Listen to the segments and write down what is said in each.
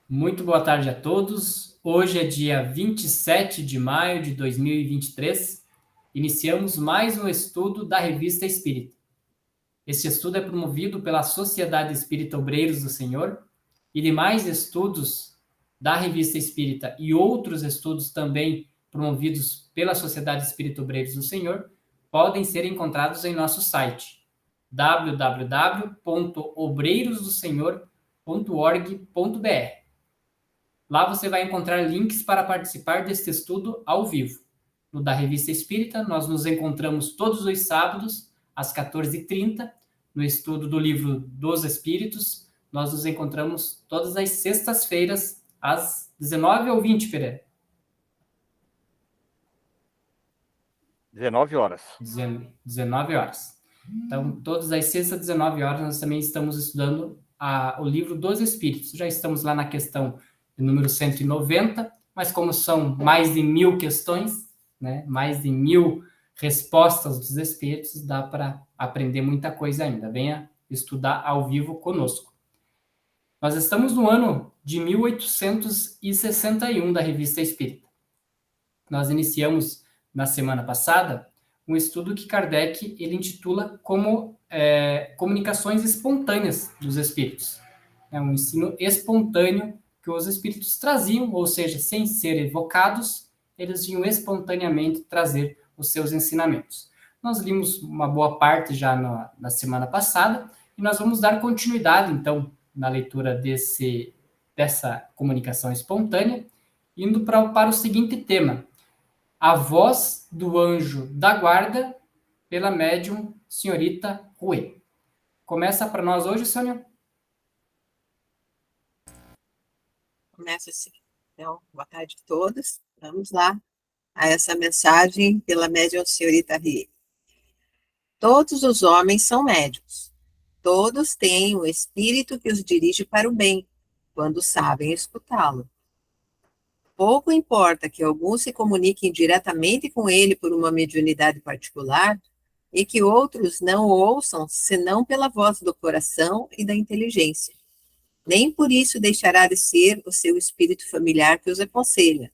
Muito boa tarde a todos. Hoje é dia 27 de maio de 2023. Iniciamos mais um estudo da Revista Espírita. Este estudo é promovido pela Sociedade Espírita Obreiros do Senhor e demais estudos da Revista Espírita e outros estudos também promovidos pela Sociedade Espírita Obreiros do Senhor podem ser encontrados em nosso site www.obreirosdosenhor.org.br. Lá você vai encontrar links para participar deste estudo ao vivo. No da Revista Espírita, nós nos encontramos todos os sábados, às 14h30, no estudo do livro dos Espíritos. Nós nos encontramos todas as sextas-feiras, às 19 ou 20, Pereira? 19 horas. 19 horas. Então, todas as sextas, 19 horas, nós também estamos estudando o livro dos Espíritos. Já estamos lá na questão número 190, mas como são mais de 1000 questões, né, mais de 1000 respostas dos Espíritos, dá para aprender muita coisa ainda. Venha estudar ao vivo conosco. Nós estamos no ano de 1861 da Revista Espírita. Nós iniciamos na semana passada um estudo que Kardec ele intitula como comunicações espontâneas dos Espíritos. É um ensino espontâneo que os Espíritos traziam, ou seja, sem ser evocados, eles vinham espontaneamente trazer os seus ensinamentos. Nós vimos uma boa parte já na semana passada e nós vamos dar continuidade, então, na leitura dessa comunicação espontânea, indo para o seguinte tema: a voz do anjo da guarda pela médium senhorita Rui. Começa para nós hoje, Sônia? Começa assim. Então, boa tarde a todos. Vamos lá a essa mensagem pela médium senhorita Rie. Todos os homens são médiuns. Todos têm um espírito que os dirige para o bem, quando sabem escutá-lo. Pouco importa que alguns se comuniquem diretamente com ele por uma mediunidade particular e que outros não o ouçam senão pela voz do coração e da inteligência. Nem por isso deixará de ser o seu espírito familiar que os aconselha.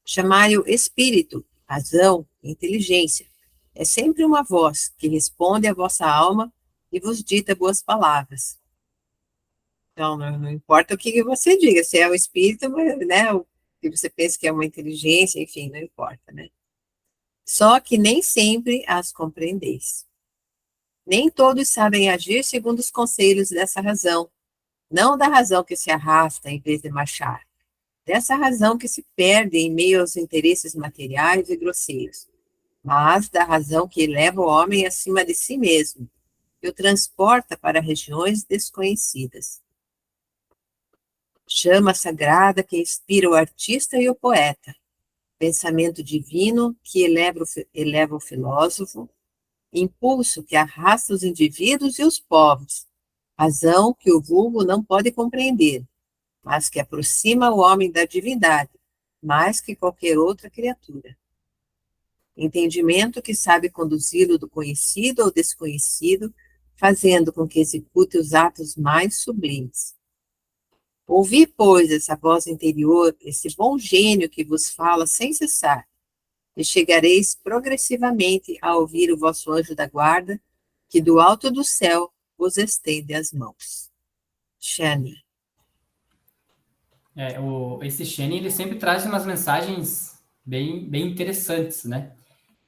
Chamai-o espírito, razão, inteligência. É sempre uma voz que responde à vossa alma e vos dita boas palavras. Então, não importa o que você diga, se é o espírito, né, o que você pensa que é uma inteligência, enfim, não importa, né? Só que nem sempre as compreendeis. Nem todos sabem agir segundo os conselhos dessa razão, não da razão que se arrasta em vez de marchar, dessa razão que se perde em meio aos interesses materiais e grosseiros, mas da razão que eleva o homem acima de si mesmo e o transporta para regiões desconhecidas. Chama sagrada que inspira o artista e o poeta, pensamento divino que eleva o filósofo, impulso que arrasta os indivíduos e os povos, razão que o vulgo não pode compreender, mas que aproxima o homem da divindade, mais que qualquer outra criatura. Entendimento que sabe conduzi-lo do conhecido ao desconhecido, fazendo com que execute os atos mais sublimes. Ouvi, pois, essa voz interior, esse bom gênio que vos fala sem cessar, e chegareis progressivamente a ouvir o vosso anjo da guarda, que do alto do céu vos estende as mãos. Shani. Esse Shane, ele sempre traz umas mensagens bem interessantes, né?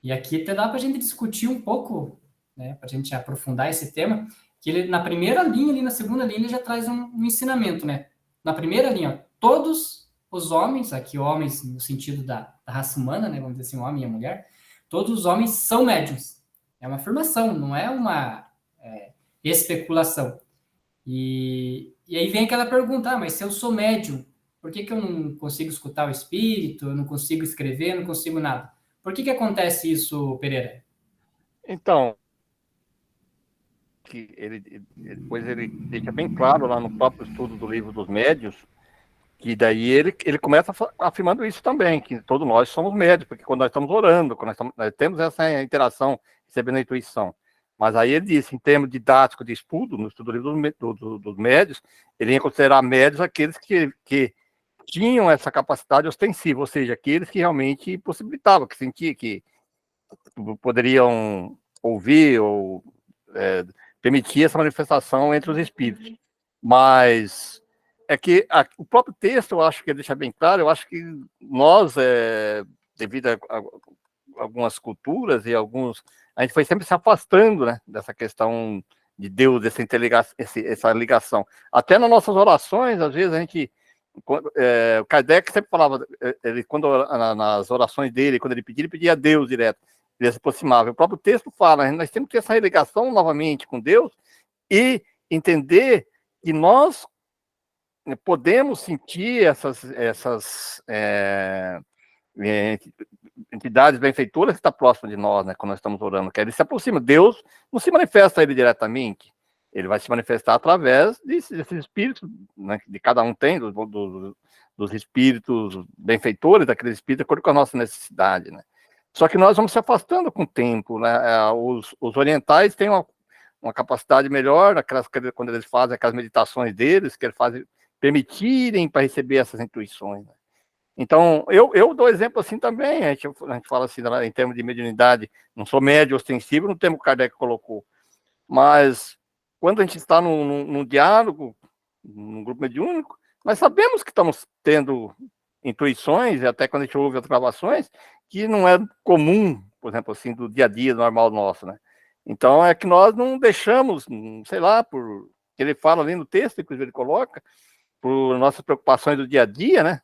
E aqui até dá para a gente discutir um pouco, né, para a gente aprofundar esse tema, que ele, na primeira linha, ali na segunda linha, ele já traz um ensinamento, né? Na primeira linha, todos os homens, aqui homens no sentido da raça humana, né, vamos dizer assim, o homem e a mulher, todos os homens são médiuns. É uma afirmação, não é uma especulação. E aí vem aquela pergunta, mas se eu sou médium, por que eu não consigo escutar o espírito, eu não consigo escrever, não consigo nada? Por que acontece isso, Pereira? Então, que depois ele deixa bem claro lá no próprio estudo do Livro dos Médiuns, que daí ele começa afirmando isso também, que todos nós somos médios, porque quando nós estamos orando, quando nós temos essa interação, recebendo a intuição. Mas aí ele disse, em termos didáticos de estudo, no estudo dos médios, ele ia considerar médios aqueles que tinham essa capacidade ostensiva, ou seja, aqueles que realmente possibilitavam, que sentiam, que poderiam ouvir ou permitir essa manifestação entre os espíritos. Mas é que o próprio texto, eu acho que ele deixa bem claro, eu acho que nós, devido a algumas culturas e a gente foi sempre se afastando, né, dessa questão de Deus, essa ligação. Até nas nossas orações, às vezes a gente, o Kardec sempre falava, nas orações dele, quando ele pedia a Deus direto, ele se aproximava. O próprio texto fala, nós temos que ter essa ligação novamente com Deus e entender que nós podemos sentir essas entidades benfeitoras que estão próximas de nós, né, quando nós estamos orando, que ele se aproxima. Deus não se manifesta a ele diretamente, ele vai se manifestar através desses espíritos, né, que cada um tem, dos espíritos benfeitores, daqueles espíritos, de acordo com a nossa necessidade, né. Só que nós vamos se afastando com o tempo, né. Os orientais têm uma capacidade melhor, quando eles fazem aquelas meditações deles, que eles fazem, permitirem para receber essas intuições, né? Então, eu dou exemplo assim também, a gente fala assim, em termos de mediunidade, não sou médio ostensivo, no termo que o Kardec colocou, mas quando a gente está num diálogo, num grupo mediúnico, nós sabemos que estamos tendo intuições, e até quando a gente ouve as gravações, que não é comum, por exemplo, assim, do dia a dia normal nosso, né? Então, é que nós não deixamos, sei lá, por que ele fala ali no texto, inclusive ele coloca, por nossas preocupações do dia a dia, né,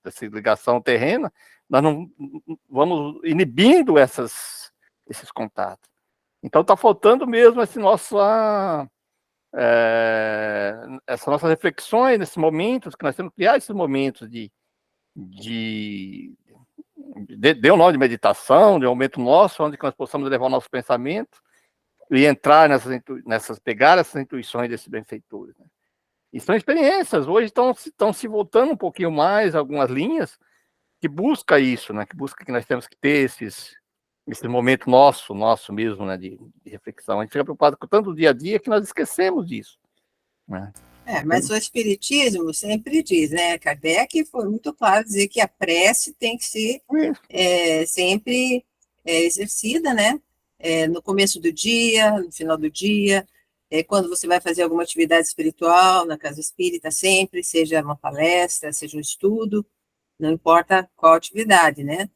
dessa ligação terrena, nós não vamos inibindo esses contatos. Então, está faltando mesmo essas nossas reflexões, nesses momentos, que nós temos que criar esses momentos dê o nome de meditação, de um momento nosso, onde nós possamos levar o nosso pensamento e entrar pegar essas intuições desses benfeitores, né? E são experiências, hoje estão se voltando um pouquinho mais, algumas linhas, que busca isso, né? Que busca que nós temos que ter esse momento nosso mesmo, né? De reflexão. A gente fica preocupado com tanto dia a dia que nós esquecemos disso, né? Mas o Espiritismo sempre diz, né? Kardec foi muito claro dizer que a prece tem que ser sempre exercida, né? No começo do dia, no final do dia, quando você vai fazer alguma atividade espiritual, na casa espírita, sempre, seja uma palestra, seja um estudo, não importa qual atividade, né?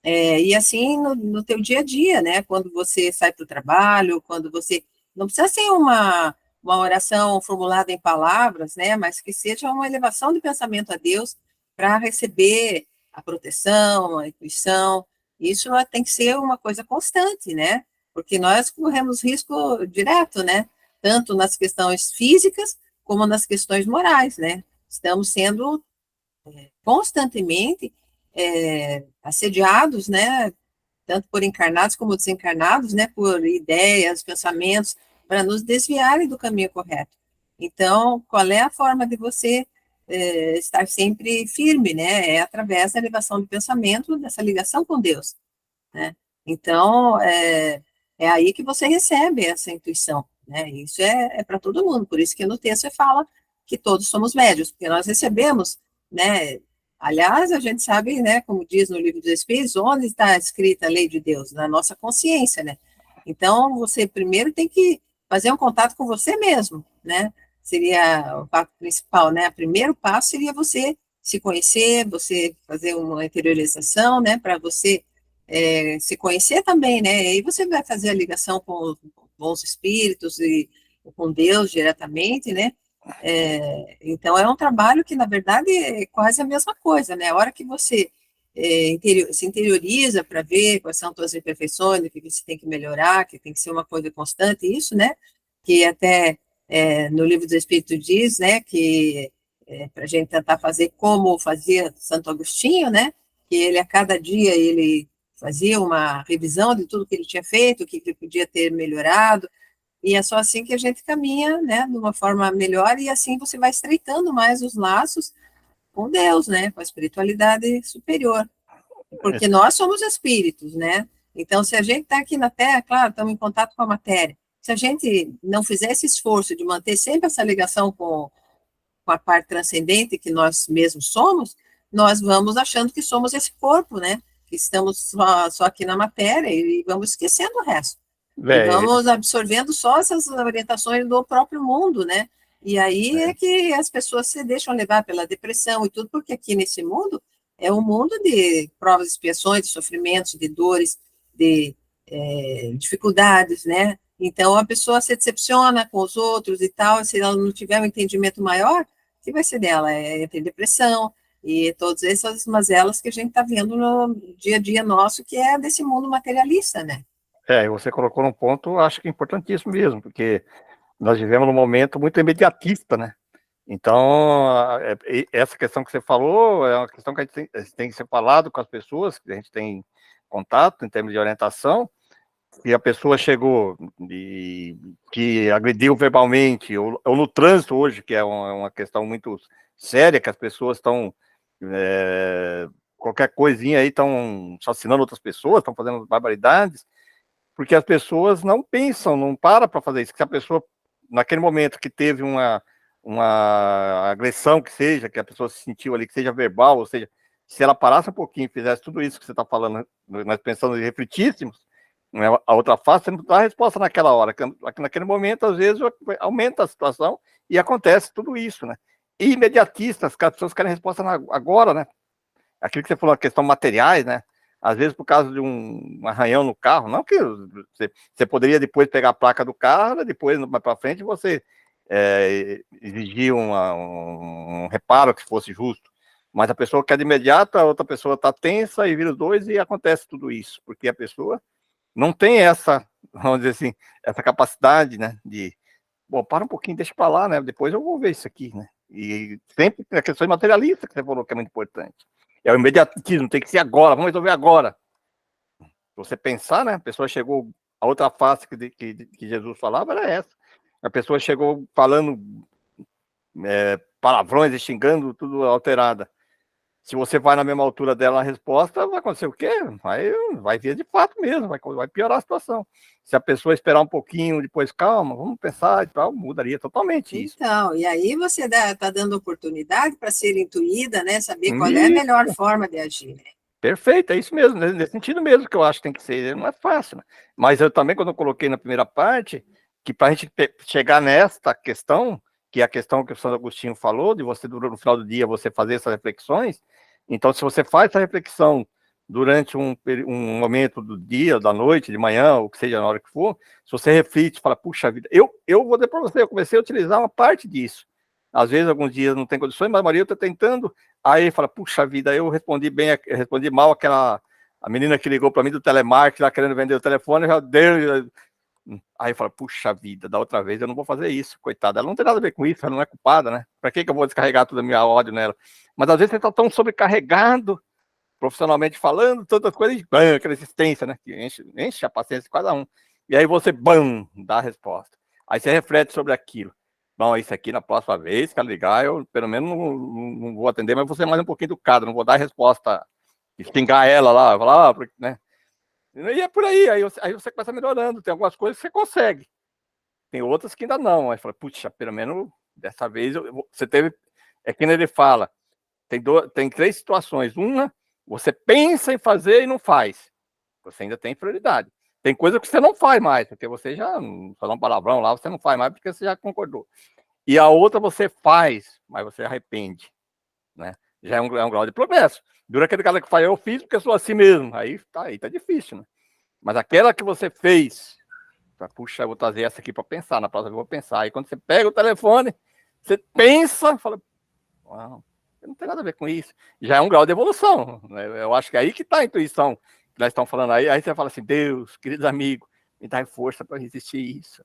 E assim no teu dia a dia, né? Quando você sai para o trabalho, quando você... Não precisa ser uma oração formulada em palavras, né? Mas que seja uma elevação de pensamento a Deus para receber a proteção, a intuição. Isso tem que ser uma coisa constante, né? Porque nós corremos risco direto, né? Tanto nas questões físicas como nas questões morais, né? Estamos sendo constantemente assediados, né? Tanto por encarnados como desencarnados, né? Por ideias, pensamentos, para nos desviarem do caminho correto. Então, qual é a forma de você estar sempre firme, né? É através da elevação do pensamento, dessa ligação com Deus, né? Então, é aí que você recebe essa intuição, né? Isso é para todo mundo, por isso que no texto fala que todos somos médios, porque nós recebemos, né? Aliás, a gente sabe, né, como diz no Livro dos Espíritos, onde está escrita a lei de Deus? Na nossa consciência, né? Então, você primeiro tem que fazer um contato com você mesmo, né? Seria o passo principal, né? O primeiro passo seria você se conhecer, você fazer uma interiorização, né? Para você se conhecer também, né? E aí você vai fazer a ligação com os bons espíritos e com Deus diretamente, né? Então, é um trabalho que, na verdade, é quase a mesma coisa, né? A hora que você se interioriza para ver quais são as suas imperfeições, o que você tem que melhorar, que tem que ser uma coisa constante, isso, né? Que até no Livro dos Espíritos diz, né? Que para a gente tentar fazer como fazia Santo Agostinho, né? Que ele, a cada dia, ele fazia uma revisão de tudo que ele tinha feito, o que ele podia ter melhorado, e é só assim que a gente caminha, né, de uma forma melhor, e assim você vai estreitando mais os laços com Deus, né, com a espiritualidade superior. Porque nós somos espíritos, né? Então, se a gente está aqui na Terra, claro, estamos em contato com a matéria, Se a gente não fizer esse esforço de manter sempre essa ligação com a parte transcendente que nós mesmos somos, nós vamos achando que somos esse corpo, né? Que estamos só aqui na matéria e vamos esquecendo o resto. E vamos absorvendo só essas orientações do próprio mundo, né? E aí é que as pessoas se deixam levar pela depressão e tudo, porque aqui nesse mundo é um mundo de provas, expiações, de sofrimentos, de dores, de dificuldades, né? Então a pessoa se decepciona com os outros e tal, se ela não tiver um entendimento maior, o que vai ser dela? Ter depressão e todas essas mazelas que a gente está vendo no dia a dia nosso, que é desse mundo materialista, né? Você colocou num ponto, acho que importantíssimo mesmo, porque nós vivemos num momento muito imediatista, né? Então, essa questão que você falou é uma questão que a gente tem que ser falado com as pessoas, que a gente tem contato em termos de orientação, e a pessoa chegou e que agrediu verbalmente, ou no trânsito hoje, que é uma questão muito séria, que as pessoas estão, qualquer coisinha aí, estão assassinando outras pessoas, estão fazendo barbaridades, porque as pessoas não pensam, não param para fazer isso. Se a pessoa, naquele momento que teve uma agressão que seja, que a pessoa se sentiu ali, que seja verbal, ou seja, se ela parasse um pouquinho e fizesse tudo isso que você está falando, nós pensando e refletíssemos, né, a outra face, você não dá a resposta naquela hora, naquele momento, às vezes, aumenta a situação e acontece tudo isso, né? E imediatistas, as pessoas querem resposta agora, né? Aquilo que você falou, a questão materiais, né? Às vezes por causa de um arranhão no carro, não que você poderia depois pegar a placa do carro, depois, mais para frente, você exigir um reparo que fosse justo. Mas a pessoa quer de imediato, a outra pessoa está tensa e vira os dois e acontece tudo isso, porque a pessoa não tem essa, vamos dizer assim, essa capacidade, né, de, bom, para um pouquinho, deixa para lá, né, depois eu vou ver isso aqui, né, e sempre a questão materialista que você falou que é muito importante. É o imediatismo, tem que ser agora, vamos resolver agora. Se você pensar, né, a pessoa chegou, a outra face que Jesus falava era essa. A pessoa chegou falando palavrões e xingando, tudo alterada. Se você vai na mesma altura dela, a resposta vai acontecer o quê? Vai vir de fato mesmo, vai piorar a situação. Se a pessoa esperar um pouquinho, depois, calma, vamos pensar e tal, mudaria totalmente isso. Então, e aí você está dando oportunidade para ser intuída, né? Saber qual é a melhor forma de agir, né? Perfeito, é isso mesmo, nesse sentido mesmo que eu acho que tem que ser, não é fácil, né? Mas eu também, quando eu coloquei na primeira parte, que para a gente chegar nesta questão, que é a questão que o Santo Agostinho falou, de você, no final do dia, você fazer essas reflexões, então, se você faz essa reflexão durante um momento do dia, da noite, de manhã, ou que seja, na hora que for, se você reflete, fala, puxa vida, eu vou dizer para você, eu comecei a utilizar uma parte disso. Às vezes, alguns dias não tem condições, mas a maioria está tentando. Aí fala, puxa vida, eu respondi mal a menina que ligou para mim do telemarketing, lá querendo vender o telefone, já deu. Aí fala, puxa vida, da outra vez eu não vou fazer isso, coitada. Ela não tem nada a ver com isso, ela não é culpada, né? Para que eu vou descarregar toda a minha ódio nela? Mas às vezes você está tão sobrecarregado, profissionalmente falando, todas as coisas, aquela existência, né? Que enche a paciência de cada um. E aí você, dá a resposta. Aí você reflete sobre aquilo. Bom, isso aqui na próxima vez que ela ligar, eu pelo menos não vou atender, mas vou ser mais um pouquinho educado, não vou dar a resposta, xingar ela lá, falar, né? E é por aí você começa melhorando, tem algumas coisas que você consegue, tem outras que ainda não, aí fala, puxa, pelo menos dessa vez você teve, é que ele fala, tem 3 situações, uma, você pensa em fazer e não faz, você ainda tem prioridade, tem coisa que você não faz mais, porque você já, falar um palavrão lá, você não faz mais porque você já concordou, e a outra você faz, mas você arrepende, né, já é um grau de progresso. Dura aquele cara que faz, eu fiz porque eu sou assim mesmo, aí tá difícil, né? Mas aquela que você fez, puxa, eu vou trazer essa aqui para pensar, na próxima eu vou pensar. Aí quando você pega o telefone, você pensa, fala, não tem nada a ver com isso. Já é um grau de evolução, né? Eu acho que é aí que está a intuição que nós estamos falando aí. Aí você fala assim, Deus, queridos amigos, me dá força para resistir isso,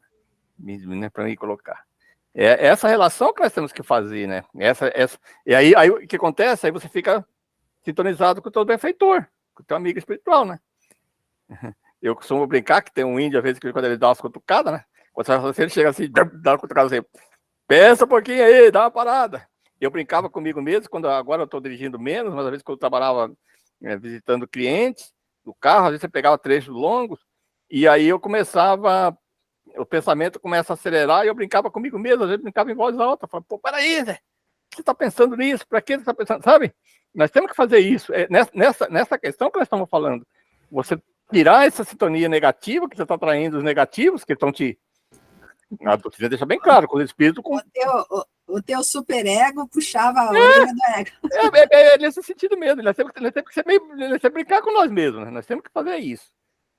né, para me colocar. É essa relação que nós temos que fazer, né? E aí o que acontece? Aí você fica sintonizado com o teu benfeitor, com o teu amigo espiritual, né? Eu costumo brincar que tem um índio, às vezes, que quando ele dá umas cutucadas, né? Quando ele chega assim, dá uma cutucada assim, pensa um pouquinho aí, dá uma parada. Eu brincava comigo mesmo, agora eu estou dirigindo menos, mas às vezes quando eu trabalhava visitando clientes, no carro, às vezes você pegava trechos longos, e aí eu começava o pensamento começa a acelerar e eu brincava comigo mesmo, às vezes brincava em voz alta, falava, pô, peraí, Zé, você está pensando nisso? Para que você está pensando? Sabe? Nós temos que fazer isso. É nessa questão que nós estamos falando. Você tirar essa sintonia negativa, que você está atraindo os negativos, que estão te... A doutrina deixa bem claro, com o espírito... O teu superego puxava a orelha do ego. É nesse sentido mesmo. Nós temos que ser meio, nós temos que brincar com nós mesmos. Né? Nós temos que fazer isso.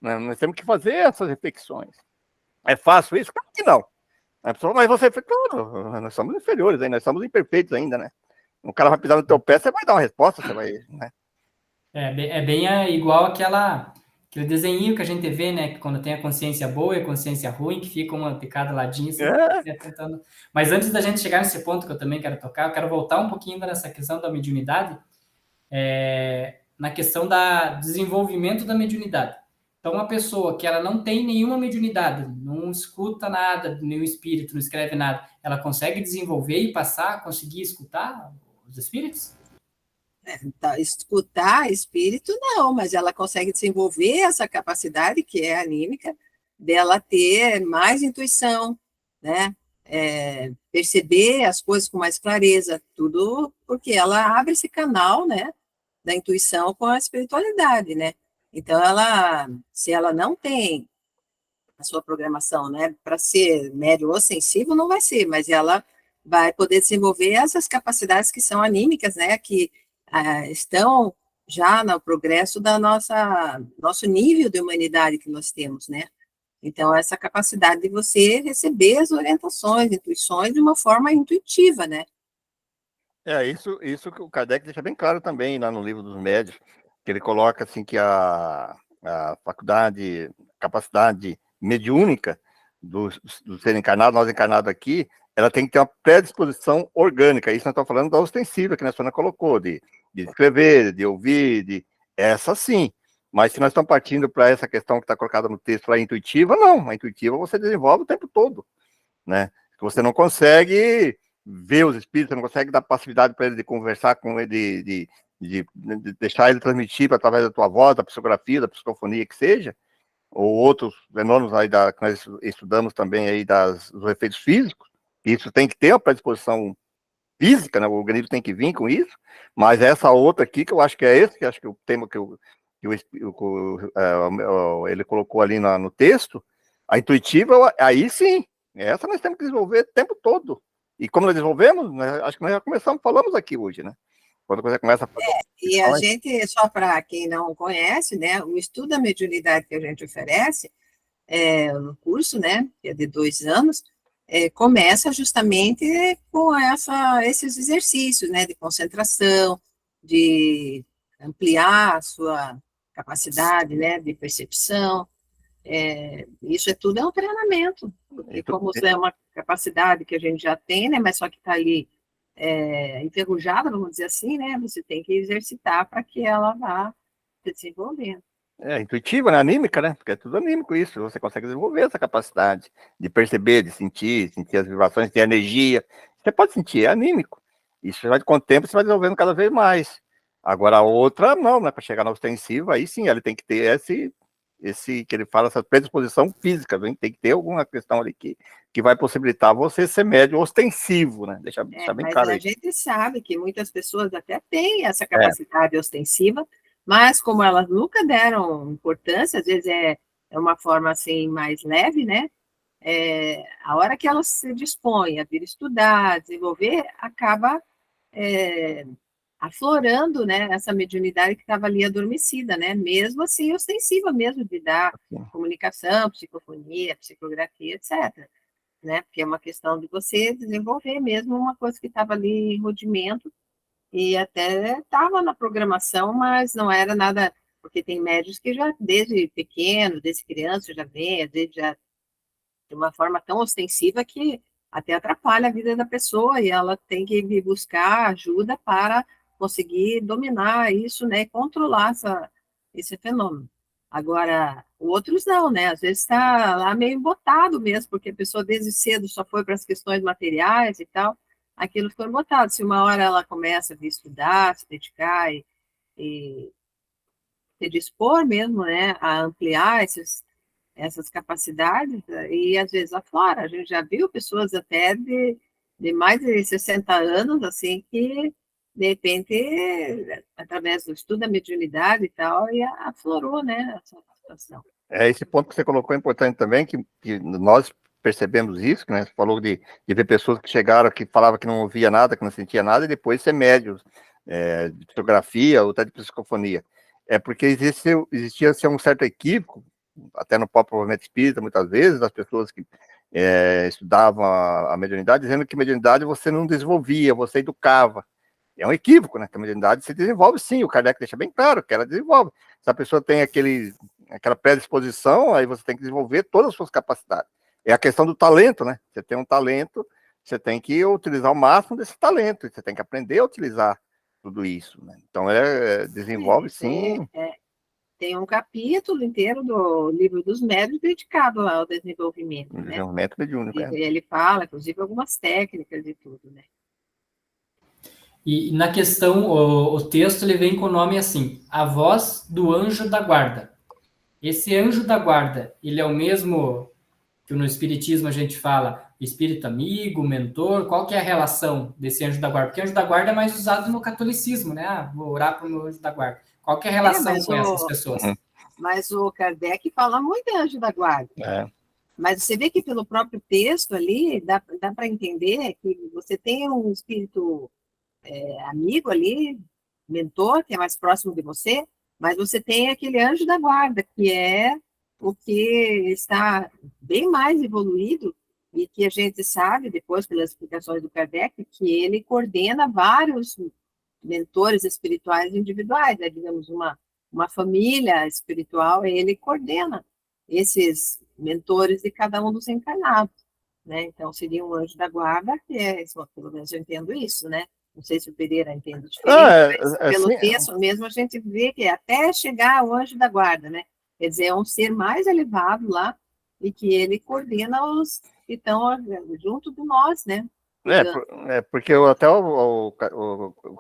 Né? Nós temos que fazer essas reflexões. É fácil isso? Claro que não. Mas você, claro, nós somos inferiores, nós somos imperfeitos ainda, né? O cara vai pisar no teu pé, você vai dar uma resposta, você vai, né? É bem igual aquele desenho que a gente vê, né? Que quando tem a consciência boa e a consciência ruim, que fica uma de cada ladinho, assim, tentando... Mas antes da gente chegar nesse ponto que eu também quero tocar, eu quero voltar um pouquinho nessa questão da mediunidade, na questão do desenvolvimento da mediunidade. Então, uma pessoa que ela não tem nenhuma mediunidade, não escuta nada, nenhum espírito, não escreve nada, ela consegue desenvolver e passar a conseguir escutar os espíritos? Escutar espírito, não, mas ela consegue desenvolver essa capacidade, que é anímica, dela ter mais intuição, né? Perceber as coisas com mais clareza, tudo porque ela abre esse canal, né, da intuição com a espiritualidade, né? Então, se ela não tem a sua programação, né, para ser médio ou sensível, não vai ser, mas ela vai poder desenvolver essas capacidades que são anímicas, né, que estão já no progresso da nosso nível de humanidade que nós temos, né? Então, essa capacidade de você receber as orientações, intuições de uma forma intuitiva, né? Isso que o Kardec deixa bem claro também lá no Livro dos Médiuns, que ele coloca assim que a capacidade mediúnica do ser encarnado, nós encarnados aqui, ela tem que ter uma predisposição orgânica. Isso nós estamos falando da ostensiva, que a senhora colocou, de escrever, de ouvir, essa sim. Mas se nós estamos partindo para essa questão que está colocada no texto, a intuitiva, não. A intuitiva você desenvolve o tempo todo, né? Você não consegue ver os espíritos, você não consegue dar passividade para ele de conversar com ele, de deixar ele transmitir através da tua voz, da psicografia, da psicofonia, que seja, ou outros fenômenos aí que nós estudamos também aí dos efeitos físicos. Isso tem que ter uma predisposição física, né? O organismo tem que vir com isso, mas essa outra aqui, que eu acho que é esse, que acho que o tema que ele colocou ali no texto, a intuitiva, aí sim, essa nós temos que desenvolver o tempo todo. E como nós desenvolvemos, acho que nós já falamos aqui hoje, né? Quando você começa a fazer... E a gente, só para quem não conhece, né, o estudo da mediunidade que a gente oferece, no curso, né, que é de 2 anos, começa justamente com esses exercícios, né, de concentração, de ampliar a sua capacidade, né, de percepção. Isso tudo é um treinamento, porque como é uma capacidade que a gente já tem, né, mas só que está ali enferrujada, vamos dizer assim, né, você tem que exercitar para que ela vá se desenvolvendo. Intuitiva, né? Anímica, né? Porque é tudo anímico isso. Você consegue desenvolver essa capacidade de perceber, de sentir as vibrações, de energia. Você pode sentir, é anímico. Isso com o tempo você vai desenvolvendo cada vez mais. Agora a outra, não, né? Para chegar na ostensiva, aí sim, ele tem que ter esse que ele fala, essa predisposição física, tem que ter alguma questão ali que vai possibilitar você ser médio ostensivo, né? Deixa bem mas claro a aí. gente sabe que muitas pessoas até têm essa capacidade ostensiva, mas como elas nunca deram importância, às vezes é uma forma assim mais leve, né? A hora que elas se dispõem a vir estudar, desenvolver, acaba aflorando, né, essa mediunidade que estava ali adormecida, né? Mesmo assim, ostensiva mesmo de dar comunicação, psicofonia, psicografia, etc. Né? Porque é uma questão de você desenvolver mesmo uma coisa que estava ali em rudimento e até estava na programação, mas não era nada, porque tem médios que já desde pequeno, desde criança, já vem, às vezes já de uma forma tão ostensiva que até atrapalha a vida da pessoa e ela tem que vir buscar ajuda para conseguir dominar isso, né, e controlar esse fenômeno. Agora, outros não, né? Às vezes está lá meio embotado mesmo, porque a pessoa desde cedo só foi para as questões materiais e tal, aquilo ficou embotado. Se uma hora ela começa a vir estudar, se dedicar e se dispor mesmo, né, a ampliar essas capacidades e às vezes aflora. A gente já viu pessoas até de mais de 60 anos, assim, que de repente, através do estudo da mediunidade e tal, e aflorou, né, essa situação. Esse ponto que você colocou é importante também, que nós percebemos isso, né? Você falou de ver pessoas que chegaram, que falavam que não ouvia nada, que não sentia nada, e depois ser médios, de psicografia ou até de psicofonia. É porque existia assim, um certo equívoco, até no próprio movimento espírita, muitas vezes, das pessoas que estudavam a mediunidade, dizendo que mediunidade você não desenvolvia, você educava. É um equívoco, né? Que a mediunidade se desenvolve sim, o Kardec deixa bem claro que ela desenvolve. Se a pessoa tem aquela predisposição, aí você tem que desenvolver todas as suas capacidades. É a questão do talento, né? Você tem um talento, você tem que utilizar o máximo desse talento, você tem que aprender a utilizar tudo isso, né? Então, desenvolve sim. Tem um capítulo inteiro do Livro dos Médiuns dedicado lá ao desenvolvimento, né? Desenvolvimento mediúnico. E ele fala, inclusive, algumas técnicas e tudo, né? E na questão, o texto ele vem com o nome assim, A Voz do Anjo da Guarda. Esse anjo da guarda, ele é o mesmo que no Espiritismo a gente fala espírito amigo, mentor, qual que é a relação desse anjo da guarda? Porque anjo da guarda é mais usado no catolicismo, né? Ah, vou orar para o meu anjo da guarda. Qual que é a relação com essas pessoas? Mas o Kardec fala muito em anjo da guarda. Mas você vê que pelo próprio texto ali, dá para entender que você tem um espírito amigo ali, mentor, que é mais próximo de você, mas você tem aquele anjo da guarda, que é o que está bem mais evoluído e que a gente sabe, depois pelas explicações do Kardec, que ele coordena vários mentores espirituais individuais, né? Digamos, uma família espiritual, ele coordena esses mentores de cada um dos encarnados, né? Então, seria um anjo da guarda, que pelo menos eu entendo isso, né? Não sei se o Pereira entende diferente, mas pelo texto mesmo a gente vê que até chegar ao anjo da guarda, né? Quer dizer, é um ser mais elevado lá e que ele coordena os que estão junto de nós, né? Porque até o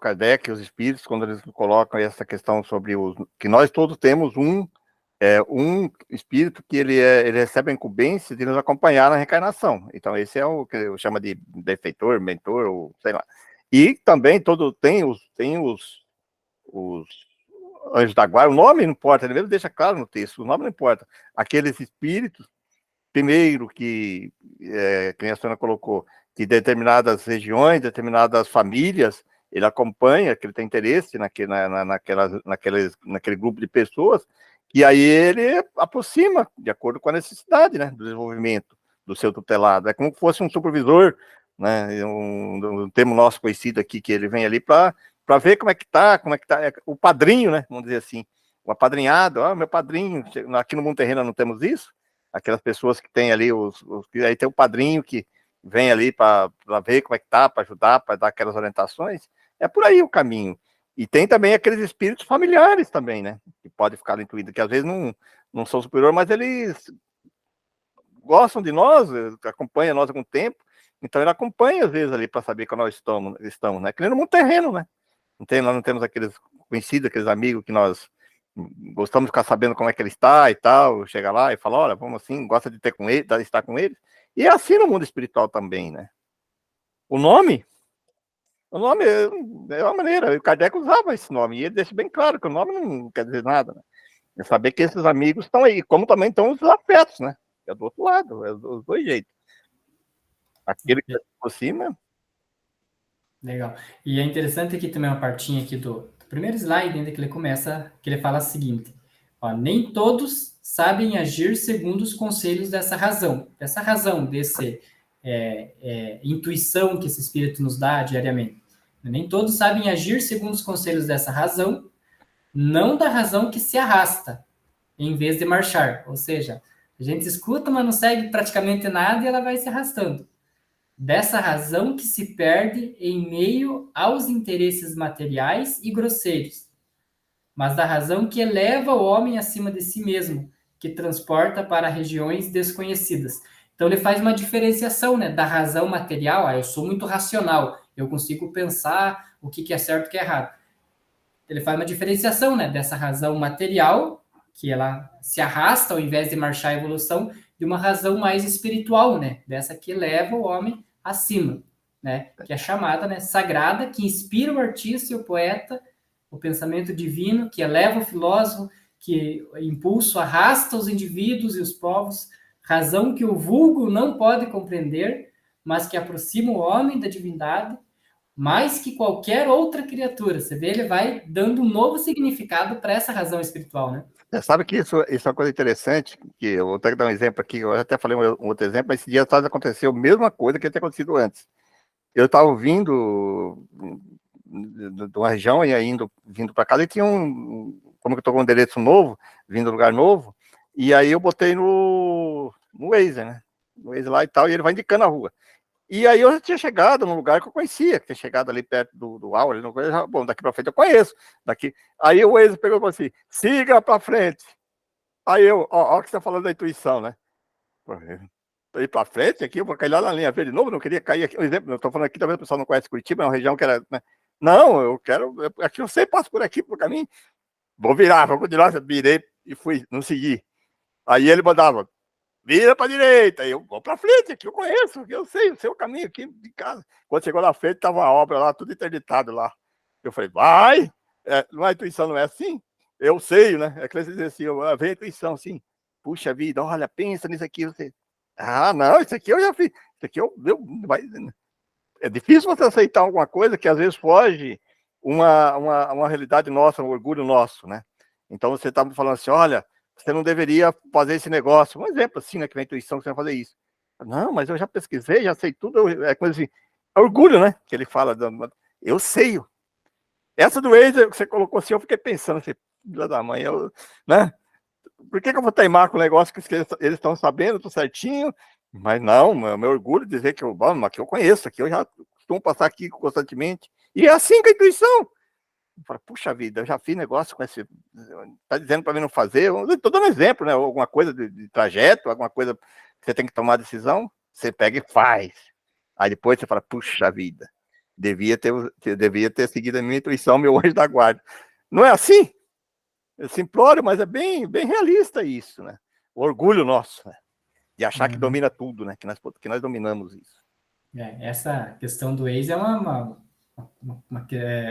Kardec, os espíritos, quando eles colocam essa questão sobre que nós todos temos um espírito que ele recebe a incumbência de nos acompanhar na reencarnação. Então, esse é o que eu chamo de benfeitor, mentor, ou sei lá. E também tem os anjos da guarda, o nome não importa, ele mesmo deixa claro no texto, o nome não importa. Aqueles espíritos, primeiro, que a senhora colocou, que determinadas regiões, determinadas famílias, ele acompanha, que ele tem interesse naquele grupo de pessoas, e aí ele aproxima, de acordo com a necessidade, né, do desenvolvimento do seu tutelado. É como se fosse um supervisor, né, um termo nosso conhecido aqui, que ele vem ali para ver como é que tá, o padrinho, né, vamos dizer assim, o apadrinhado, meu padrinho, aqui no Mundo Terreno não temos isso, aquelas pessoas que tem ali, aí tem o padrinho que vem ali para ver como é que tá, para ajudar, para dar aquelas orientações, é por aí o caminho. E tem também aqueles espíritos familiares também, né, que pode ficar intuído, que às vezes não são superiores, mas eles gostam de nós, acompanham nós há algum tempo, então ele acompanha às vezes ali para saber que nós estamos, né, que nem no Mundo Terreno, né, nós não temos aqueles conhecidos, aqueles amigos que nós gostamos de ficar sabendo como é que ele está e tal, chega lá e fala, olha, vamos assim, gosta de ter com ele, de estar com ele. E é assim no mundo espiritual também, né? O nome é uma maneira, o Kardec usava esse nome, e ele deixa bem claro que o nome não quer dizer nada, né? É saber que esses amigos estão aí, como também estão os afetos, né? É do outro lado, é dos dois jeitos. Aquele que está por cima. Legal. E é interessante aqui também uma partinha aqui do primeiro slide, ainda que ele começa, que ele fala o seguinte, ó, nem todos sabem agir segundo os conselhos dessa razão, desse intuição que esse espírito nos dá diariamente. Nem todos sabem agir segundo os conselhos dessa razão, não da razão que se arrasta, em vez de marchar. Ou seja, a gente escuta, mas não segue praticamente nada e ela vai se arrastando. Dessa razão que se perde em meio aos interesses materiais e grosseiros, mas da razão que eleva o homem acima de si mesmo, que transporta para regiões desconhecidas. Então ele faz uma diferenciação, né, da razão material. Eu sou muito racional, eu consigo pensar o que é certo e o que é errado. Ele faz uma diferenciação, né, dessa razão material que ela se arrasta ao invés de marchar a evolução, de uma razão mais espiritual, né? Dessa que leva o homem acima, né? Que é chamada, né, sagrada, que inspira o artista e o poeta, o pensamento divino, que eleva o filósofo, que impulso arrasta os indivíduos e os povos, razão que o vulgo não pode compreender, mas que aproxima o homem da divindade, mais que qualquer outra criatura. Você vê, ele vai dando um novo significado para essa razão espiritual, né? Você sabe que isso é uma coisa interessante, que eu vou até dar um exemplo aqui, eu até falei um outro exemplo, mas esse dia atrás aconteceu a mesma coisa que tinha acontecido antes. Eu estava vindo de uma região e vindo para casa, e tinha como que eu estou com um endereço novo, vindo de um lugar novo, e aí eu botei no Waze, né? No Waze lá e tal, e ele vai indicando a rua. E aí eu já tinha chegado num lugar que eu conhecia, que tinha chegado ali perto do Aula, bom, daqui para frente eu conheço. Aí o Waze pegou e falou assim, siga para frente. Aí ó o que você está falando da intuição, né? Ir para frente aqui, eu vou cair lá na linha verde de novo, não queria cair aqui. Um exemplo, eu estou falando aqui, talvez o pessoal não conhece Curitiba, é uma região que era, né? Não, eu quero, aqui eu sei, passo por aqui, por caminho, vou virar, vou continuar, virei e fui, não segui. Aí ele mandava, vira para direita, aí eu vou para frente, aqui eu conheço, aqui eu sei o caminho aqui de casa. Quando chegou na frente, estava uma obra lá, tudo interditado lá. Eu falei, vai, não é intuição, não é assim? Eu sei, né? É que eles dizem assim, vem a intuição, assim, puxa vida, olha, pensa nisso aqui, você... Ah, não, isso aqui eu já fiz. Isso aqui é difícil você aceitar alguma coisa que às vezes foge uma realidade nossa, um orgulho nosso, né? Então você está me falando assim, olha, você não deveria fazer esse negócio. Um exemplo assim, né, que na intuição você vai fazer isso. Não, mas eu já pesquisei, já sei tudo. É coisa assim, é orgulho, né? Que ele fala. Eu sei. Essa do Waze que você colocou assim, eu fiquei pensando assim, filha da mãe, né? Por que eu vou teimar com o negócio que eles estão sabendo, tudo certinho? Mas não, meu orgulho de dizer que aqui eu conheço, aqui eu já costumo passar aqui constantemente. E é assim com a intuição. Eu falo, puxa vida, eu já fiz negócio com esse. Tá dizendo para mim não fazer? Eu estou dando exemplo, né? Alguma coisa de trajeto, alguma coisa que você tem que tomar decisão, você pega e faz. Aí depois você fala, puxa vida, devia ter seguido a minha intuição, meu anjo da guarda. Não é assim? É simplório, mas é bem, bem realista isso, né? O orgulho nosso, né? De achar que domina tudo, né? Que nós dominamos isso. Essa questão do Waze é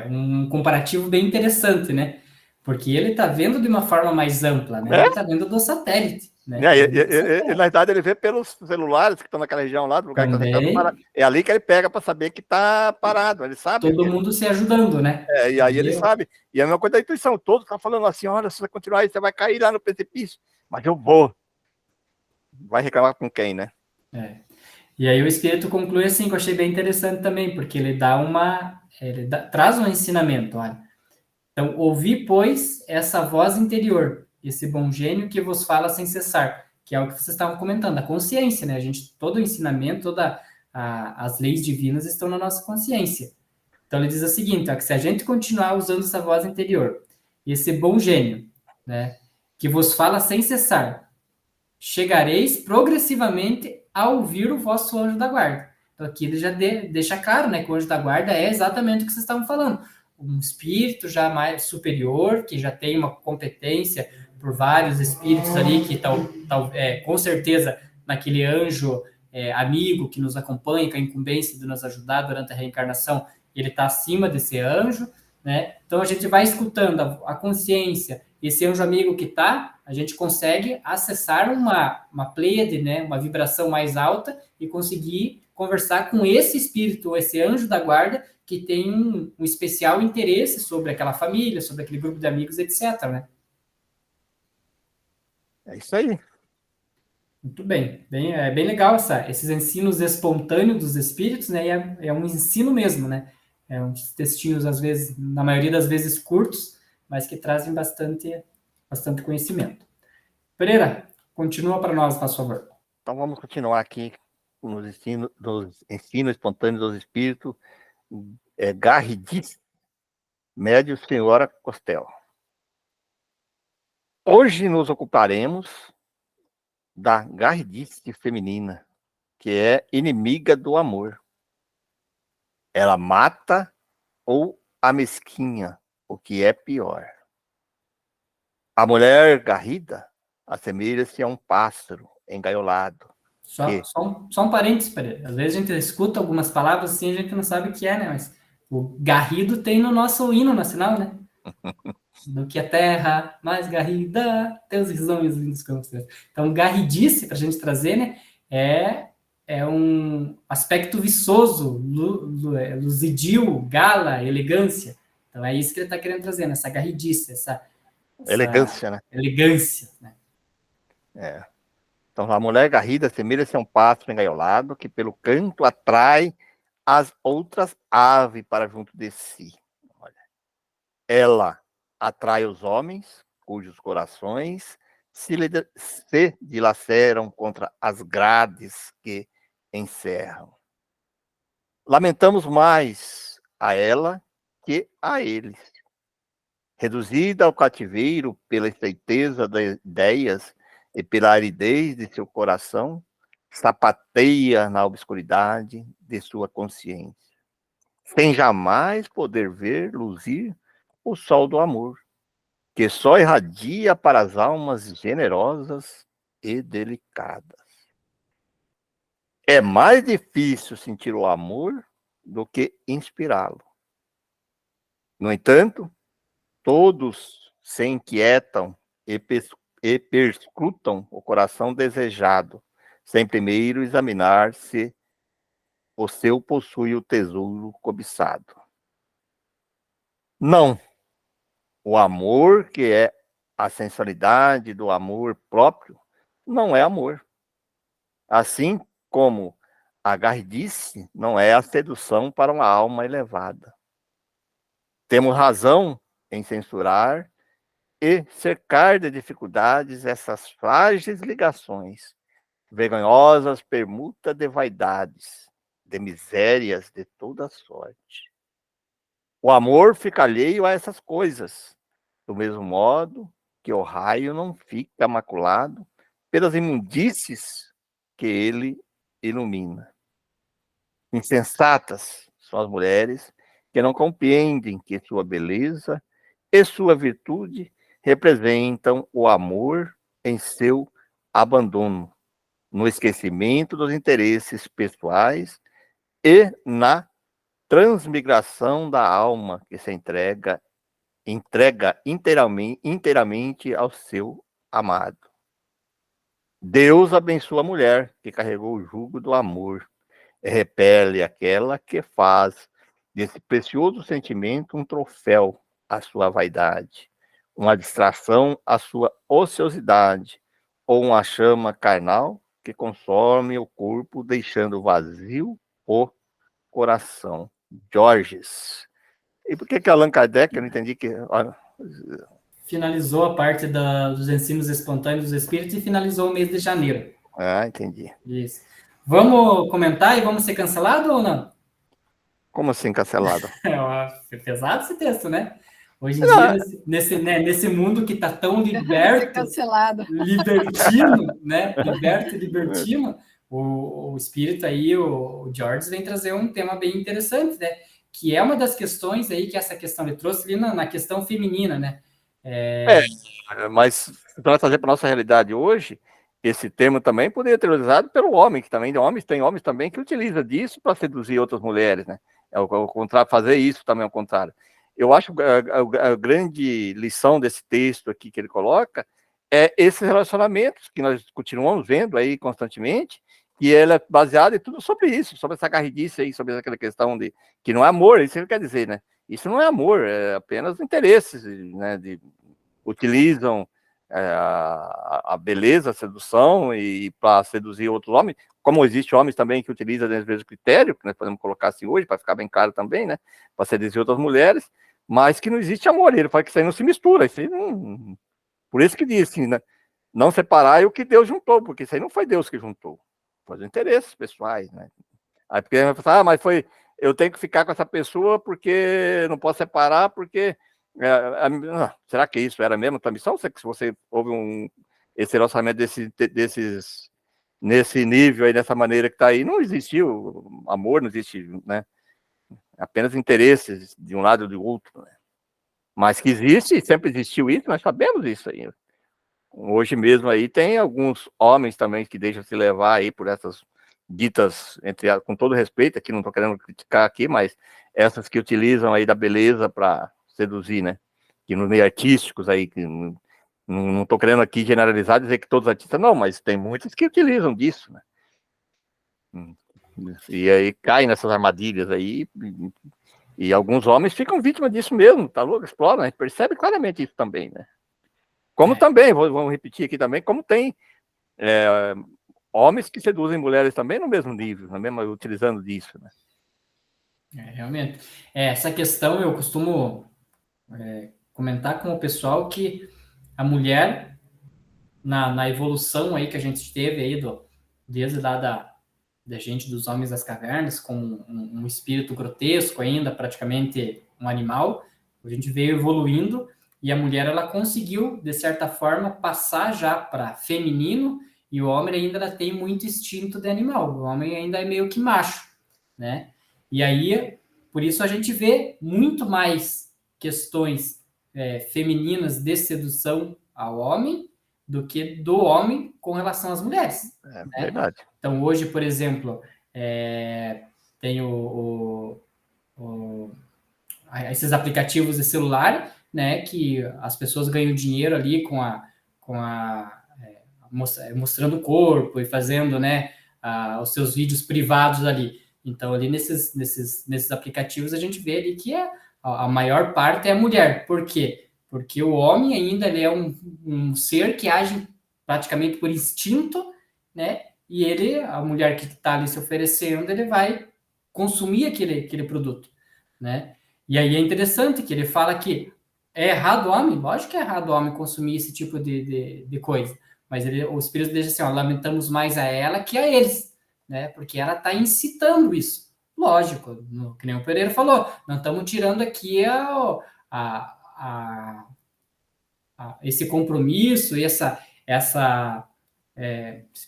um comparativo bem interessante, né? Porque ele está vendo de uma forma mais ampla, né? Ele está vendo do satélite, né? Na verdade, ele vê pelos celulares que estão naquela região lá, do lugar que está parado. É ali que ele pega para saber que está parado. Ele sabe. Todo mundo se ajudando, né? E aí ele sabe. E é a mesma coisa da intuição. Todos estão falando assim, olha, se você continuar aí, você vai cair lá no precipício. Mas eu vou. Vai reclamar com quem, né? E aí o Espírito conclui assim, que eu achei bem interessante também, porque ele traz um ensinamento, olha. Então, ouvi, pois, essa voz interior, esse bom gênio que vos fala sem cessar, que é o que vocês estavam comentando, a consciência, né? Todo o ensinamento, as leis divinas estão na nossa consciência. Então, ele diz o seguinte, ó, que se a gente continuar usando essa voz interior, esse bom gênio, né, que vos fala sem cessar, chegareis progressivamente a ouvir o vosso anjo da guarda. Então, aqui ele já deixa claro, né, que o anjo da guarda é exatamente o que vocês estavam falando. Um espírito já mais superior, que já tem uma competência por vários espíritos ali, que com certeza naquele anjo amigo que nos acompanha, com a incumbência de nos ajudar durante a reencarnação, ele está acima desse anjo, né? Então a gente vai escutando a consciência, esse anjo amigo que está, a gente consegue acessar uma pleiade, né? Uma vibração mais alta e conseguir conversar com esse espírito, esse anjo da guarda, que tem um especial interesse sobre aquela família, sobre aquele grupo de amigos, etc. Né? É isso aí. Muito bem. É bem legal esses ensinos espontâneos dos espíritos, né? E é um ensino mesmo, né? É uns textinhos, às vezes, na maioria das vezes, curtos, mas que trazem bastante conhecimento. Pereira, continua para nós, por favor. Então vamos continuar aqui nos ensinos espontâneos dos espíritos. Garridice, médio senhora Costela. Hoje nos ocuparemos da garridice feminina, que é inimiga do amor. Ela mata ou amesquinha, o que é pior. A mulher garrida assemelha-se a um pássaro engaiolado. Só um parênteses, Pereira. Às vezes a gente escuta algumas palavras assim, a gente não sabe o que é, né? Mas o garrido tem no nosso hino nacional, né? Do que a terra mais garrida, teus risonhos lindos campos. Então, garridice, para a gente trazer, né? É um aspecto viçoso, luzidio, gala, elegância. Então, é isso que ele está querendo trazer, né? Essa garridice, essa Elegância, né? Elegância, né? Então, a mulher garrida assemelha-se a um pássaro engaiolado que pelo canto atrai as outras aves para junto de si. Olha. Ela atrai os homens, cujos corações se dilaceram contra as grades que encerram. Lamentamos mais a ela que a eles. Reduzida ao cativeiro pela estreiteza das ideias e pela aridez de seu coração, sapateia na obscuridade de sua consciência, sem jamais poder ver luzir o sol do amor, que só irradia para as almas generosas e delicadas. É mais difícil sentir o amor do que inspirá-lo. No entanto, todos se inquietam e perscrutam o coração desejado, sem primeiro examinar se o seu possui o tesouro cobiçado. Não. O amor, que é a sensualidade do amor próprio, não é amor. Assim como a garridice não é a sedução para uma alma elevada. Temos razão em censurar e cercar de dificuldades essas frágeis ligações, vergonhosas permuta de vaidades, de misérias de toda sorte. O amor fica alheio a essas coisas, do mesmo modo que o raio não fica maculado pelas imundícies que ele ilumina. Insensatas são as mulheres que não compreendem que sua beleza e sua virtude representam o amor em seu abandono, no esquecimento dos interesses pessoais e na transmigração da alma que se entrega inteiramente ao seu amado. Deus abençoa a mulher que carregou o jugo do amor e repele aquela que faz desse precioso sentimento um troféu à sua vaidade, uma distração à sua ociosidade, ou uma chama carnal que consome o corpo, deixando vazio o coração. Georges. E por que Allan Kardec, eu não entendi que... Finalizou a parte dos ensinos espontâneos dos espíritos e finalizou o mês de janeiro. Ah, entendi. Isso. Vamos comentar e vamos ser cancelados ou não? Como assim cancelado? É pesado esse texto, né? Hoje em dia, nesse mundo que está tão liberto, libertino, né? Liberto e libertino, o espírito aí, o George, vem trazer um tema bem interessante, né? Que é uma das questões aí, que essa questão ele trouxe ali na questão feminina, né? Mas se nós trazer para a nossa realidade hoje, esse termo também poderia ser utilizado pelo homem, que também tem homens também que utilizam disso para seduzir outras mulheres, né? É o contrário, fazer isso também é o contrário. Eu acho que a grande lição desse texto aqui que ele coloca é esses relacionamentos que nós continuamos vendo aí constantemente, e ele é baseado em tudo sobre isso, sobre essa garridice aí, sobre aquela questão de que não é amor, isso ele quer dizer, né? Isso não é amor, é apenas interesses, né? Utilizam a beleza, a sedução, e para seduzir outros homens, como existe homens também que utilizam esse mesmo critério, que nós podemos colocar assim hoje, para ficar bem claro também, né? Para seduzir outras mulheres, mas que não existe amor. Ele fala que isso aí não se mistura, isso aí não... Por isso que diz assim, né? Não separar o que Deus juntou, porque isso aí não foi Deus que juntou, foi os interesses pessoais, né? Aí porque vai falar, mas eu tenho que ficar com essa pessoa porque não posso separar, porque será que isso era mesmo a tua missão? Se você houve esse relacionamento nesse nível aí, dessa maneira que está aí, não existiu amor, não existe, né? Apenas interesses de um lado ou do outro, né? Mas que existe, sempre existiu isso, nós sabemos isso aí. Hoje mesmo aí tem alguns homens também que deixam se levar aí por essas ditas, com todo respeito, aqui não estou querendo criticar aqui, mas essas que utilizam aí da beleza para seduzir, né? Que no meio artísticos aí, que não estou querendo aqui generalizar, dizer que todos os artistas, não, mas tem muitos que utilizam disso, né? E aí caem nessas armadilhas aí, e alguns homens ficam vítimas disso mesmo, tá louco? Exploram, a gente percebe claramente isso também, né? Como também, vamos repetir aqui também, como tem homens que seduzem mulheres também no mesmo nível, utilizando disso, né? Realmente. Essa questão eu costumo comentar com o pessoal que a mulher, na evolução aí que a gente teve aí, desde lá da gente, dos homens das cavernas, com um espírito grotesco ainda, praticamente um animal, a gente veio evoluindo e a mulher, ela conseguiu, de certa forma, passar já para feminino, e o homem ainda tem muito instinto de animal, o homem ainda é meio que macho, né? E aí, por isso a gente vê muito mais questões femininas de sedução ao homem do que do homem com relação às mulheres. É né? verdade. Então, hoje, por exemplo, tem esses aplicativos de celular, né, que as pessoas ganham dinheiro ali mostrando o corpo e fazendo, né, os seus vídeos privados ali. Então, ali nesses aplicativos, a gente vê ali que a maior parte é a mulher. Por quê? Porque o homem ainda ele é um ser que age praticamente por instinto, né? E a mulher que está ali se oferecendo, ele vai consumir aquele produto, né? E aí é interessante que ele fala que é errado o homem, lógico que é errado o homem consumir esse tipo de coisa, mas o Espírito deixa assim, ó, lamentamos mais a ela que a eles, né? Porque ela está incitando isso. Lógico, que nem o Pereira falou, não estamos tirando aqui esse compromisso e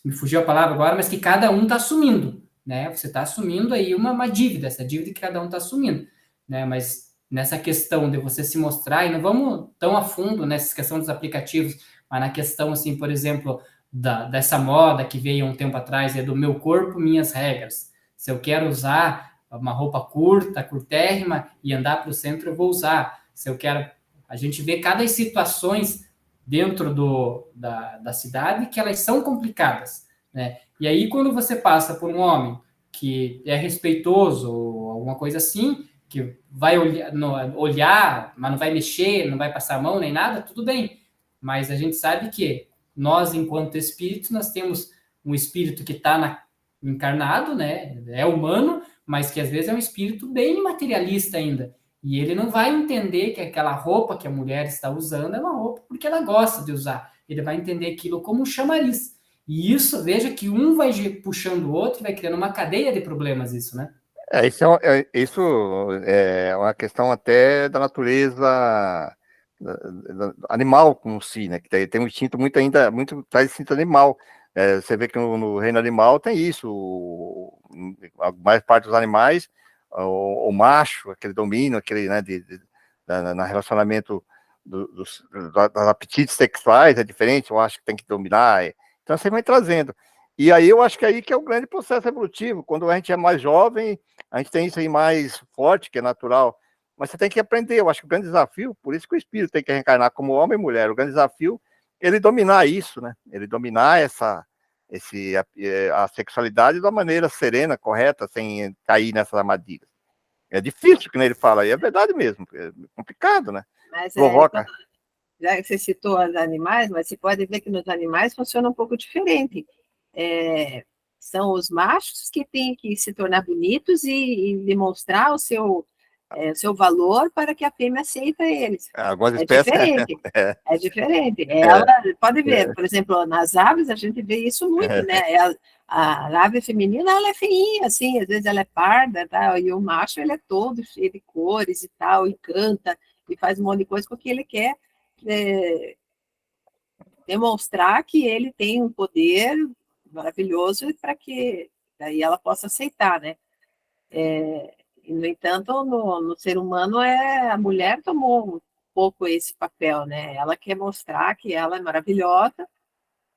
me fugiu a palavra agora, mas que cada um está assumindo, né? Você está assumindo aí uma dívida, essa dívida que cada um está assumindo, né? Mas nessa questão de você se mostrar, e não vamos tão a fundo nessa questão dos aplicativos, mas na questão, assim, por exemplo, dessa moda que veio um tempo atrás, do meu corpo, minhas regras. Se eu quero usar uma roupa curta, curtérrima, e andar para o centro, eu vou usar. Se eu quero... A gente vê cada situações dentro da cidade que elas são complicadas, né? E aí, quando você passa por um homem que é respeitoso ou alguma coisa assim, que vai olhar, mas não vai mexer, não vai passar a mão nem nada, tudo bem. Mas a gente sabe que nós, enquanto espíritos, nós temos um espírito que está encarnado, né? É humano, mas que às vezes é um espírito bem materialista ainda. E ele não vai entender que aquela roupa que a mulher está usando é uma roupa porque ela gosta de usar. Ele vai entender aquilo como um chamariz. E isso, veja que um vai puxando o outro e vai criando uma cadeia de problemas, isso, né? Isso é uma questão até da natureza animal com si, né? Que tem um instinto muito traz instinto animal. Você vê que no reino animal tem isso. A maior parte dos animais, o macho, aquele domínio, aquele, né, no relacionamento dos apetites sexuais é diferente. Eu acho que tem que dominar. Então você vai trazendo. E aí eu acho que aí que é o grande processo evolutivo. Quando a gente é mais jovem, a gente tem isso aí mais forte, que é natural. Mas você tem que aprender. Eu acho que o grande desafio, por isso que o espírito tem que reencarnar como homem e mulher. O grande desafio é ele dominar isso, né? Ele dominar a sexualidade de uma maneira serena, correta, sem cair nessas armadilhas. É difícil, que nem ele fala, e é verdade mesmo. É complicado, né? Mas provoca. Já que você citou os animais, mas você pode ver que nos animais funciona um pouco diferente. São os machos que têm que se tornar bonitos e demonstrar o seu valor para que a fêmea aceita eles. Algumas espécies... Diferente. É diferente. Ela, pode ver, por exemplo, nas aves a gente vê isso muito, né? A ave feminina, ela é feinha, assim, às vezes ela é parda, tá? E o macho, ele é todo cheio de cores e tal, e canta, e faz um monte de coisa porque ele quer demonstrar que ele tem um poder maravilhoso para que daí ela possa aceitar, né? E, no entanto, no ser humano, a mulher tomou um pouco esse papel, né? Ela quer mostrar que ela é maravilhosa,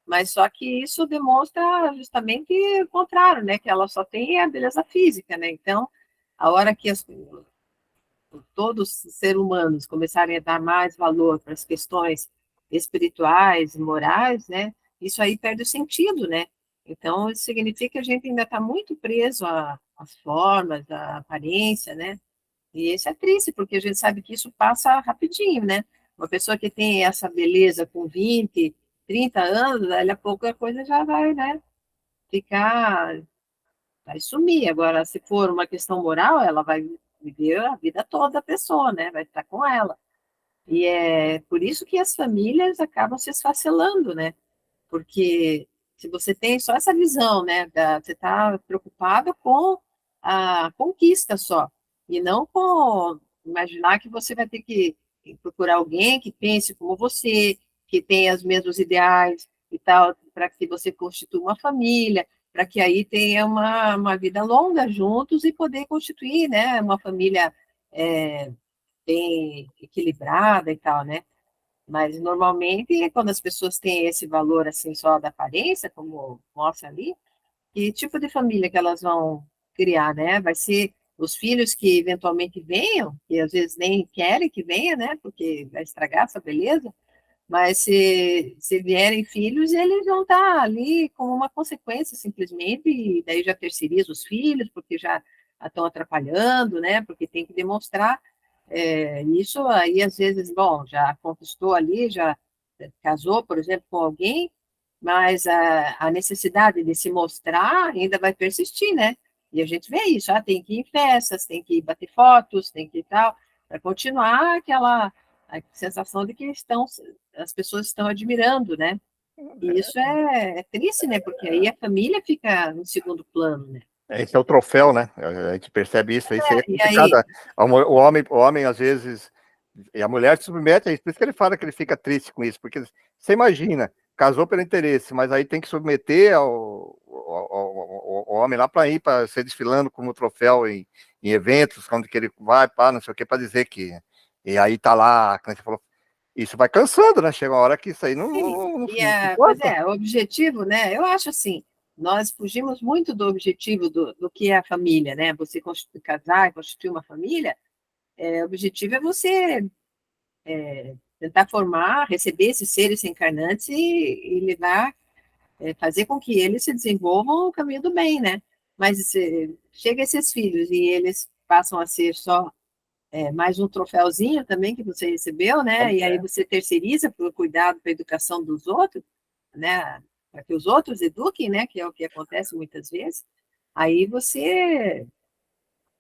mas só que isso demonstra justamente o contrário, né? Que ela só tem a beleza física, né? Então, a hora que todos os seres humanos começarem a dar mais valor para as questões espirituais e morais, né? Isso aí perde o sentido, né? Então, isso significa que a gente ainda está muito preso às formas, à aparência, né? E isso é triste, porque a gente sabe que isso passa rapidinho, né? Uma pessoa que tem essa beleza com 20, 30 anos, daqui a pouco a coisa já vai, né? Ficar, vai sumir. Agora, se for uma questão moral, ela vai viver a vida toda da pessoa, né? Vai estar com ela. E é por isso que as famílias acabam se esfacelando, né? Porque se você tem só essa visão, né, você está preocupado com a conquista só, e não com imaginar que você vai ter que procurar alguém que pense como você, que tenha os mesmos ideais e tal, para que você constitua uma família, para que aí tenha uma vida longa juntos e poder constituir, né, uma família bem equilibrada e tal, né? Mas normalmente, quando as pessoas têm esse valor assim só da aparência, como mostra ali, que tipo de família que elas vão criar, né? Vai ser os filhos que eventualmente venham, que às vezes nem querem que venha, né? Porque vai estragar essa beleza. Mas se vierem filhos, eles vão estar ali como uma consequência, simplesmente, e daí já terceiriza os filhos, porque já estão atrapalhando, né? Porque tem que demonstrar. Isso aí, às vezes, bom, já conquistou ali, já casou, por exemplo, com alguém, mas a necessidade de se mostrar ainda vai persistir, né? E a gente vê isso, tem que ir em festas, tem que ir bater fotos, tem que ir tal, para continuar aquela a sensação de que as pessoas estão admirando, né? E isso é triste, né? Porque aí a família fica no segundo plano, né? Esse é o troféu, né? A gente percebe isso, isso aí é E complicado. aí, O homem, às vezes, e a mulher se submete a isso, por isso que ele fala que ele fica triste com isso, porque você imagina, casou pelo interesse, mas aí tem que submeter ao homem lá para ir, para ser desfilando como troféu em eventos, onde que ele vai, pá, não sei o que, para dizer que. E aí tá lá, como você falou, isso vai cansando, né? Chega uma hora que isso aí sim, não pois suporta. é, o objetivo, né? Eu acho assim, nós fugimos muito do objetivo do que é a família, né? Você casar e constituir uma família, o objetivo é você tentar formar, receber esses seres reencarnantes e levar, fazer com que eles se desenvolvam o caminho do bem, né? Mas chega esses filhos e eles passam a ser só mais um troféuzinho também que você recebeu, né? E aí você terceiriza para o cuidado, para a educação dos outros, né? Para que os outros eduquem, né? Que é o que acontece muitas vezes. Aí você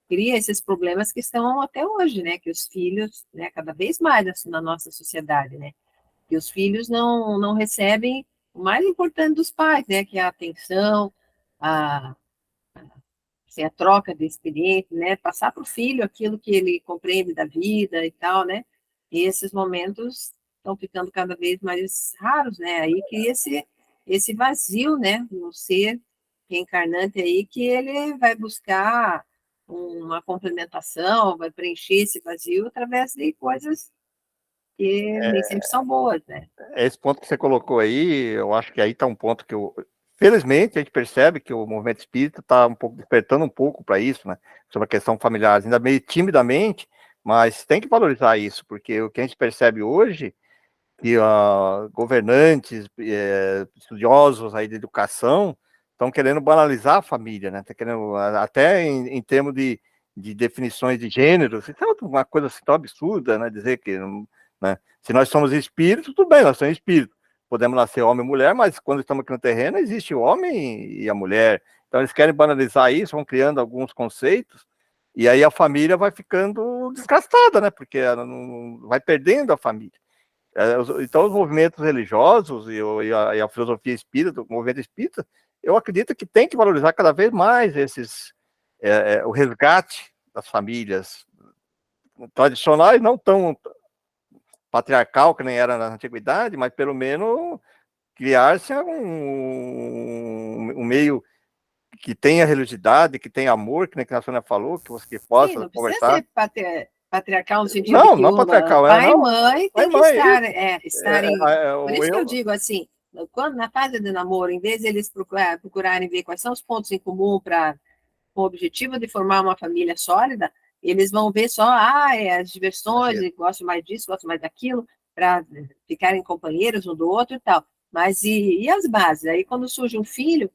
cria esses problemas que estão até hoje, né? Que os filhos, né? Cada vez mais assim, na nossa sociedade, né? Que os filhos não recebem o mais importante dos pais, né? Que é a atenção, a, assim, a troca de experiência, né? Passar para o filho aquilo que ele compreende da vida e tal, né? E esses momentos estão ficando cada vez mais raros, né? Aí que esse vazio, né? No ser reencarnante aí que ele vai buscar uma complementação, vai preencher esse vazio através de coisas que nem sempre são boas, né? Esse ponto que você colocou aí, eu acho que aí está um ponto que felizmente a gente percebe que o movimento espírita está um pouco despertando um pouco para isso, né? Sobre a questão familiar, ainda meio timidamente, mas tem que valorizar isso, porque o que a gente percebe hoje que governantes, estudiosos aí de educação estão querendo banalizar a família, né? Tá querendo até em termos de definições de gêneros, isso é uma coisa assim tão absurda, né? Dizer que, né? Se nós somos espíritos, tudo bem, nós somos espíritos. Podemos nascer homem e mulher, mas quando estamos aqui no terreno, existe o homem e a mulher. Então, eles querem banalizar isso, vão criando alguns conceitos, e aí a família vai ficando desgastada, né? Porque ela não, vai perdendo a família. Então, os movimentos religiosos e a filosofia espírita, o movimento espírita, eu acredito que tem que valorizar cada vez mais o resgate das famílias tradicionais, não tão patriarcal que nem era na antiguidade, mas pelo menos criar-se um meio que tenha religiosidade, que tenha amor, que nem que a Sônia falou, que você Sim, possa não precisa conversar. ser Patriarcal no sentido Não, que não patriarcal, pai e não. mãe Pai tem e que mãe, estarem. Por isso que eu eu, digo assim, quando na fase de namoro, em vez de eles procurarem ver quais são os pontos em comum para com o objetivo de formar uma família sólida, eles vão ver só as diversões, e gosto mais disso, gosto mais daquilo, para ficarem companheiros um do outro e tal. Mas e as bases? Aí quando surge um filho,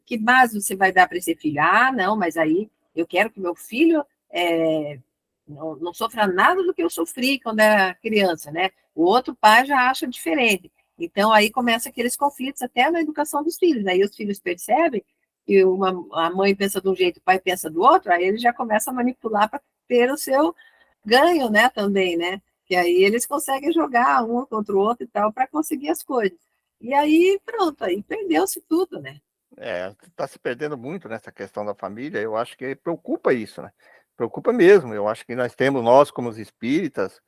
que base você vai dar para esse filho? Ah, não, mas aí eu quero que meu filho não sofra nada do que eu sofri quando era criança, né? O outro pai já acha diferente. Então, aí começa aqueles conflitos até na educação dos filhos. Aí os filhos percebem que a mãe pensa de um jeito, o pai pensa do outro, aí ele já começa a manipular para ter o seu ganho, né, também, né? Que aí eles conseguem jogar um contra o outro e tal para conseguir as coisas. E aí, pronto, aí perdeu-se tudo, né? está se perdendo muito nessa questão da família. Eu acho que preocupa isso, né? Preocupa mesmo. Eu acho que nós como os espíritas,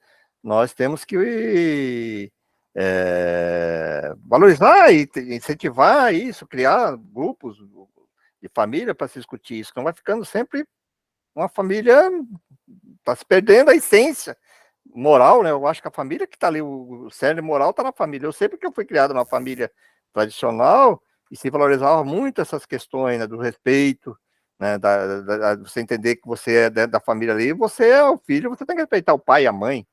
nós temos que valorizar e incentivar isso, criar grupos de família para se discutir isso. Não vai ficando sempre uma família, está se perdendo a essência moral, né? Eu acho que a família que está ali, o cerne moral está na família. Eu sei porque eu fui criado numa família tradicional e se valorizava muito essas questões, né, do respeito, né, você entender que você é dentro da família ali, você é o filho, você tem que respeitar o pai e a mãe.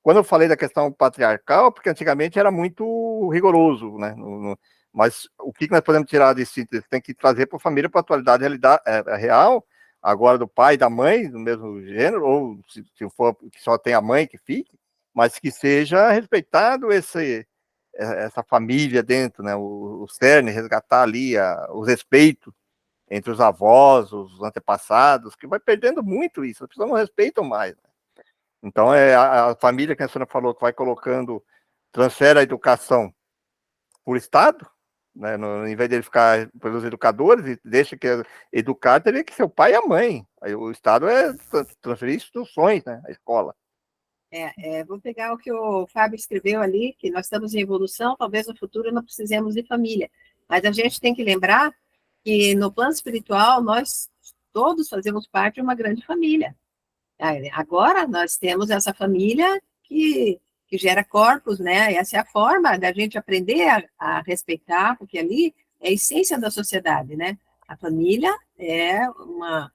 Quando eu falei da questão patriarcal, porque antigamente era muito rigoroso, né? Mas o que nós podemos tirar disso? Tem que trazer para a família, para a atualidade real, agora do pai e da mãe, do mesmo gênero, ou se for que só tem a mãe que fique, mas que seja respeitado essa família dentro, né? O cerne, resgatar ali o respeito entre os avós, os antepassados, que vai perdendo muito isso, as pessoas não respeitam mais, né? Então, a família que a senhora falou que vai colocando, transfere a educação por Estado, né, em vez de ele ficar pelos educadores, e deixa que educar, teria que ser o pai e a mãe. Aí o Estado transferir instruções, né, à escola. Vou pegar o que o Fábio escreveu ali, que nós estamos em evolução, talvez no futuro não precisemos de família. Mas a gente tem que lembrar que no plano espiritual nós todos fazemos parte de uma grande família. Agora nós temos essa família que gera corpos, né? Essa é a forma da gente aprender a respeitar, porque ali é a essência da sociedade, né? A família é uma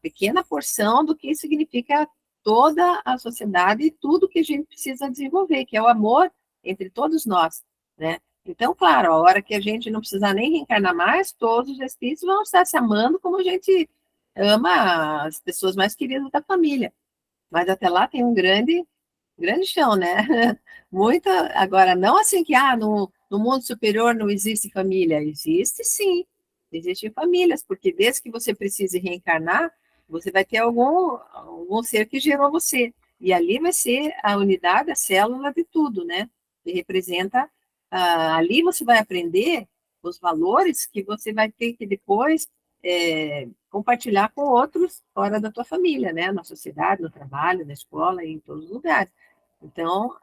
pequena porção do que significa toda a sociedade e tudo que a gente precisa desenvolver, que é o amor entre todos nós, né? Então, claro, a hora que a gente não precisar nem reencarnar mais, todos os espíritos vão estar se amando como a gente ama as pessoas mais queridas da família. Mas até lá tem um grande chão, né? Muita, agora, não assim que no mundo superior não existe família. Existe sim, existem famílias, porque desde que você precise reencarnar, você vai ter algum ser que gerou você. E ali vai ser a unidade, a célula de tudo, né? Que representa, ali você vai aprender os valores que você vai ter que depois compartilhar com outros fora da tua família, né? Na sociedade, no trabalho, na escola e em todos os lugares. Então,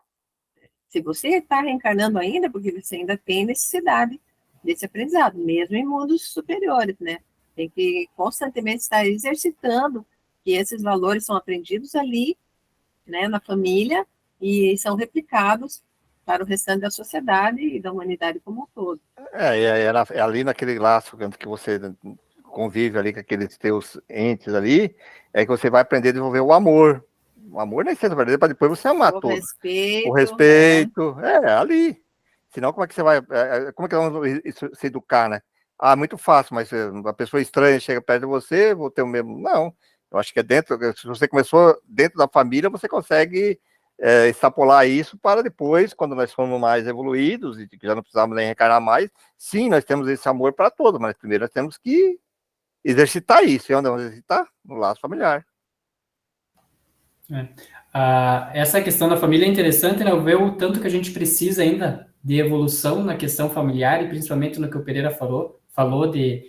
se você está reencarnando ainda, porque você ainda tem necessidade desse aprendizado, mesmo em mundos superiores, né? Tem que constantemente estar exercitando que esses valores são aprendidos ali, né, na família, e são replicados para o restante da sociedade e da humanidade como um todo. É ali naquele laço que você convive ali com aqueles teus entes ali, é que você vai aprender a desenvolver o amor. O amor nem sempre para depois você amar O todos. respeito. O respeito, ali. Senão, como é que você vai. Como é que vamos se educar, né? Muito fácil, mas uma pessoa estranha chega perto de você, vou ter o mesmo. Não. Eu acho que se você começou dentro da família, você consegue extrapolar isso para depois, quando nós formos mais evoluídos e que já não precisamos nem reencarnar mais. Sim, nós temos esse amor para todos, mas primeiro nós temos que exercitar isso. E onde vamos exercitar? No laço familiar. Essa questão da família é interessante, né? Ver o tanto que a gente precisa ainda de evolução na questão familiar e principalmente no que o Pereira falou de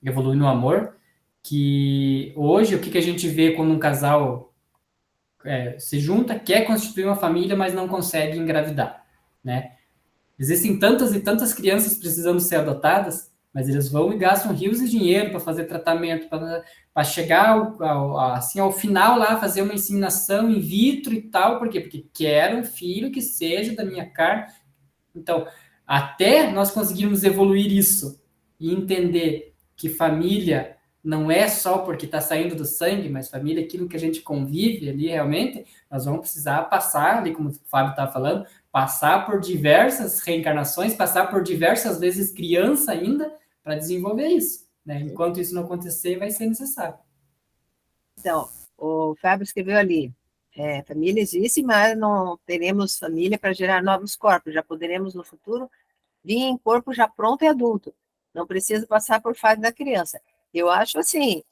evoluir no amor, que hoje o que a gente vê quando um casal se junta, quer constituir uma família, mas não consegue engravidar, né? Existem tantas e tantas crianças precisando ser adotadas mas eles vão e gastam rios de dinheiro para fazer tratamento, para chegar assim, ao final lá, fazer uma inseminação in vitro e tal. Por quê? Porque quero um filho que seja da minha carne. Então, até nós conseguirmos evoluir isso e entender que família não é só porque está saindo do sangue, mas família é aquilo que a gente convive ali realmente, nós vamos precisar passar, ali como o Fábio estava falando, passar por diversas reencarnações, passar por diversas vezes criança ainda, para desenvolver isso. Né? Enquanto isso não acontecer, vai ser necessário. Então, o Fábio escreveu ali, família existe, mas não teremos família para gerar novos corpos, já poderemos no futuro vir em corpo já pronto e adulto, não precisa passar por fase da criança. Eu acho assim,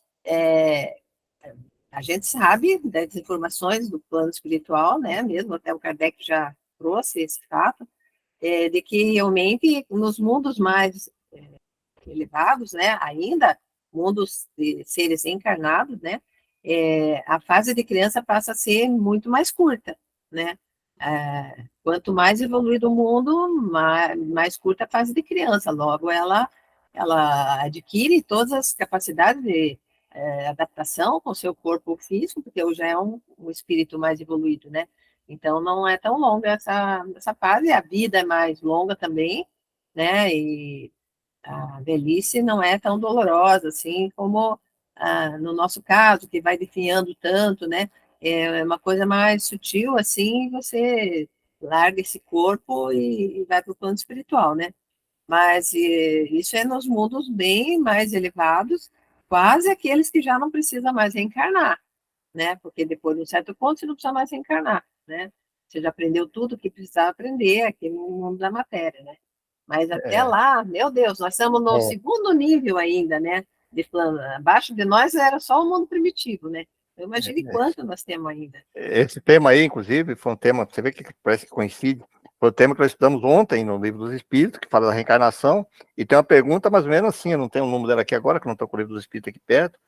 a gente sabe das informações do plano espiritual, né, mesmo até o Kardec já trouxe esse fato, de que realmente nos mundos mais elevados, né, ainda, mundos de seres encarnados, né, a fase de criança passa a ser muito mais curta, né, quanto mais evoluído o mundo, mais curta a fase de criança, logo ela adquire todas as capacidades de adaptação com o seu corpo físico, porque já é um espírito mais evoluído, né, então não é tão longa essa fase, a vida é mais longa também, né, e a velhice não é tão dolorosa assim como no nosso caso, que vai definhando tanto, né? É uma coisa mais sutil, assim, você larga esse corpo e vai para o plano espiritual, né? Mas isso é nos mundos bem mais elevados, quase aqueles que já não precisam mais reencarnar, né? Porque depois de um certo ponto você não precisa mais reencarnar, né? Você já aprendeu tudo que precisava aprender aqui no mundo da matéria, né? Mas até lá, meu Deus, nós estamos no segundo nível ainda, né? De plano. Abaixo de nós era só o mundo primitivo, né? Eu imagine quanto nós temos ainda. Esse tema aí, inclusive, foi um tema, você vê que parece que coincide, foi o tema que nós estudamos ontem no Livro dos Espíritos, que fala da reencarnação, e tem uma pergunta mais ou menos assim, eu não tenho o número dela aqui agora, que eu não estou com o Livro dos Espíritos aqui perto,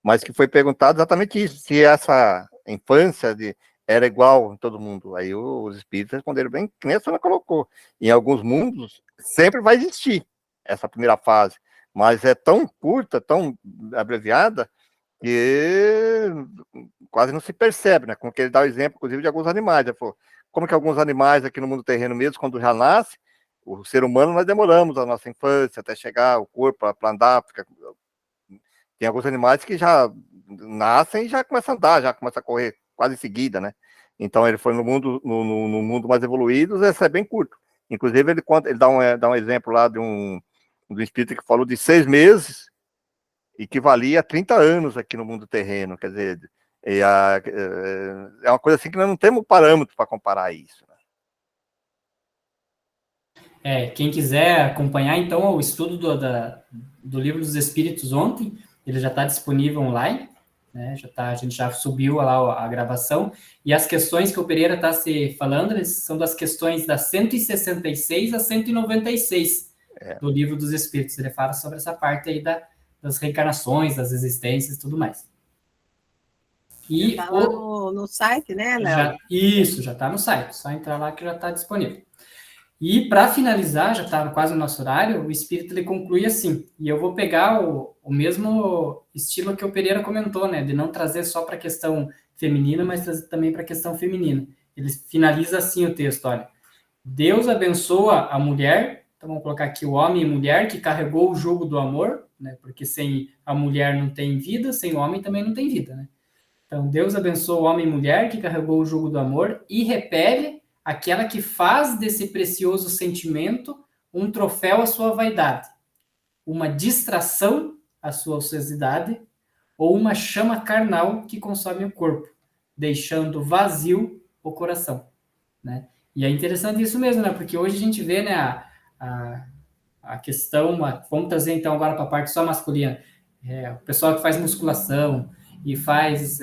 mas que foi perguntado exatamente isso, se essa infância era igual em todo mundo. Aí os espíritos responderam bem, que nem a senhora colocou. Em alguns mundos, sempre vai existir essa primeira fase, mas é tão curta, tão abreviada, que quase não se percebe, né? Como que ele dá o exemplo, inclusive, de alguns animais. Ele falou, como que alguns animais aqui no mundo terreno mesmo, quando já nasce, o ser humano, nós demoramos a nossa infância até chegar o corpo para andar, tem alguns animais que já nascem e já começam a andar, já começam a correr quase em seguida, né? Então ele foi no mundo mais evoluído, esse é bem curto. Inclusive ele dá um exemplo lá de um espírito que falou de 6 meses, equivalia a 30 anos aqui no mundo terreno, quer dizer, é uma coisa assim que nós não temos parâmetro para comparar isso. Né? Quem quiser acompanhar, então, o estudo do Livro dos Espíritos ontem, ele já está disponível online, né? A gente já subiu lá a gravação, e as questões que o Pereira está se falando, são das questões da 166 a 196 do Livro dos Espíritos. Ele fala sobre essa parte aí das reencarnações, das existências e tudo mais. E tá lá no site, né, Léo? Isso, já está no site, só entrar lá que já está disponível. E para finalizar, já está quase no nosso horário, o Espírito ele conclui assim, e eu vou pegar o mesmo estilo que o Pereira comentou, né, de não trazer só para a questão feminina, mas trazer também para a questão feminina. Ele finaliza assim o texto, olha, Deus abençoa a mulher, então vamos colocar aqui o homem e mulher que carregou o jugo do amor, né, porque sem a mulher não tem vida, sem o homem também não tem vida, né. Então Deus abençoa o homem e mulher que carregou o jugo do amor e repele aquela que faz desse precioso sentimento um troféu à sua vaidade, uma distração à sua ociosidade ou uma chama carnal que consome o corpo, deixando vazio o coração. Né? E é interessante isso mesmo, né? Porque hoje a gente vê, né, a questão, vamos trazer então agora para a parte só masculina, o pessoal que faz musculação e faz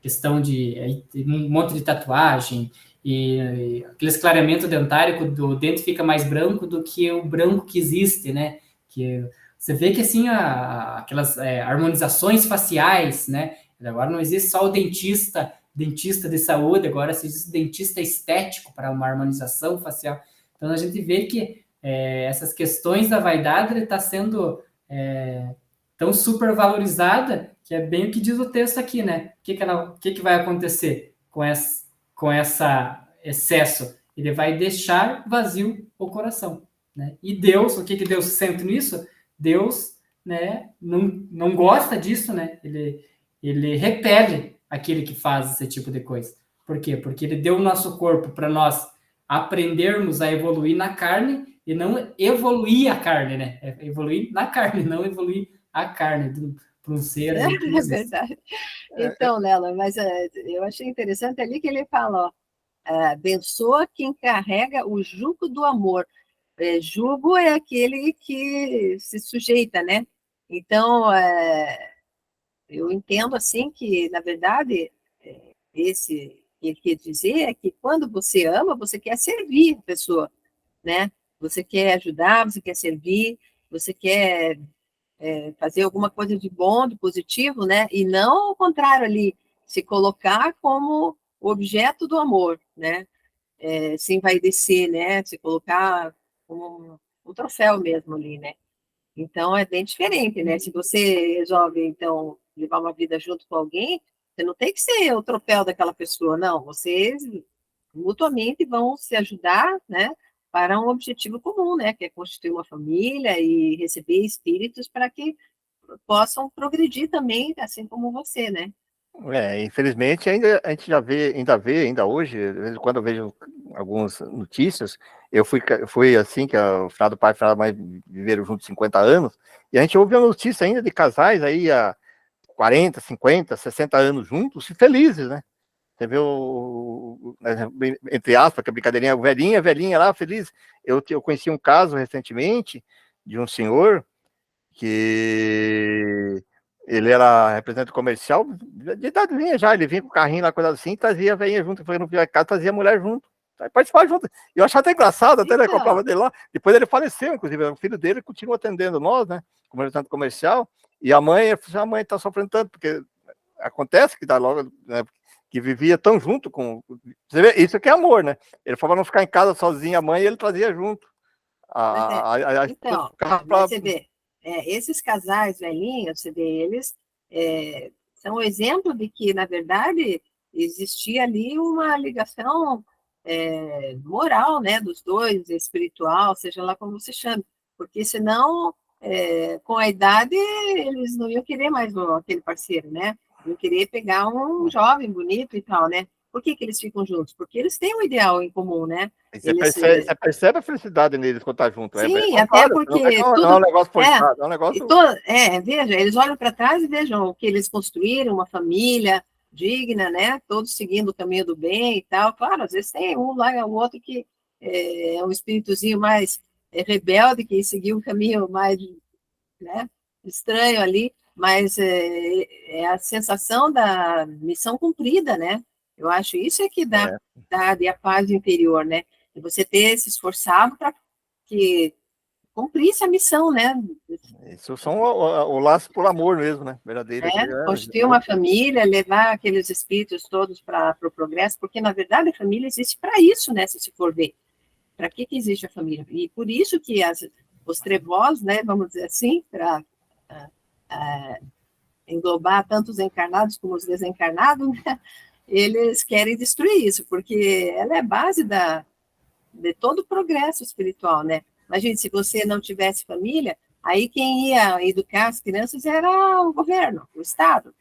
questão de um monte de tatuagem e aquele esclareamento dentário do dente fica mais branco do que o branco que existe, né? Que você vê que assim aquelas harmonizações faciais, né? Agora não existe só o dentista de saúde, agora existe dentista estético para uma harmonização facial. Então a gente vê que essas questões da vaidade está sendo tão supervalorizada, que é bem o que diz o texto aqui, né? O que vai acontecer com essa excesso? Ele vai deixar vazio o coração, né? E Deus, o que Deus sente nisso? Deus, né, não gosta disso, né? Ele repele aquele que faz esse tipo de coisa. Por quê? Porque ele deu o nosso corpo para nós aprendermos a evoluir na carne e não evoluir a carne, né? Evoluir na carne, não evoluir a carne para um ser. É verdade. Então, Lela, mas eu achei interessante ali que ele fala, ó, abençoa quem carrega o jugo do amor. Jugo é aquele que se sujeita, né? Então, eu entendo assim que, na verdade, esse que ele quer dizer é que quando você ama, você quer servir a pessoa, né? Você quer ajudar, você quer servir, você quer fazer alguma coisa de bom, de positivo, né? E não ao contrário ali, se colocar como objeto do amor, né? Se envaidecer, né? Se colocar como um troféu mesmo ali, né? Então é bem diferente, né? Se você resolve, então, levar uma vida junto com alguém, você não tem que ser o troféu daquela pessoa, não. Vocês mutuamente vão se ajudar, né? Para um objetivo comum, né? Que é constituir uma família e receber espíritos para que possam progredir também, assim como você, né? Infelizmente, a gente ainda hoje, de vez em quando eu vejo algumas notícias, eu fui assim, que o finado pai e a finada mãe viveram juntos 50 anos, e a gente ouve a notícia ainda de casais aí há 40, 50, 60 anos juntos e felizes, né? Você vê entre aspas, que a brincadeirinha, velhinha lá, feliz. Eu conheci um caso recentemente de um senhor que ele era representante comercial, de idadezinha já, ele vinha com o carrinho lá, coisa assim, trazia a velhinha junto, foi no casa, trazia a mulher junto, participava junto. E eu achava até engraçado, até ele comprava dele lá. Depois ele faleceu, inclusive, o filho dele continua atendendo nós, né, como representante comercial, e a mãe está sofrendo tanto, porque acontece que dá logo, né, que vivia tão junto com... Você vê, isso que é amor, né? Ele falava não ficar em casa sozinho, a mãe, e ele trazia junto. Então, mas você vê, esses casais velhinhos, você vê, eles são um exemplo de que, na verdade, existia ali uma ligação moral, né, dos dois, espiritual, seja lá como você chame, porque senão, com a idade, eles não iam querer mais aquele parceiro, né? Iam querer pegar um jovem bonito e tal, né? Por que eles ficam juntos? Porque eles têm um ideal em comum, né? Você percebe a felicidade neles quando tá junto. Sim, até porque não é um negócio forçado, é um negócio... veja, eles olham para trás e vejam o que eles construíram, uma família digna, né? Todos seguindo o caminho do bem e tal. Claro, às vezes tem um lá e o outro que é um espíritozinho mais rebelde, que seguiu um caminho mais, né, estranho ali, mas é a sensação da missão cumprida, né? Eu acho isso que dá a paz interior, né? E você ter se esforçado para que cumprisse a missão, né? Isso são o laço por amor mesmo, né? Verdadeiro. Constituir uma família, levar aqueles espíritos todos para o progresso, porque, na verdade, a família existe para isso, né? Se você for ver. Para que existe a família? E por isso que os trevosos, né? Vamos dizer assim, para englobar tanto os encarnados como os desencarnados, né? Eles querem destruir isso, porque ela é a base de todo o progresso espiritual, né? Imagine, se você não tivesse família, aí quem ia educar as crianças era o governo, o Estado,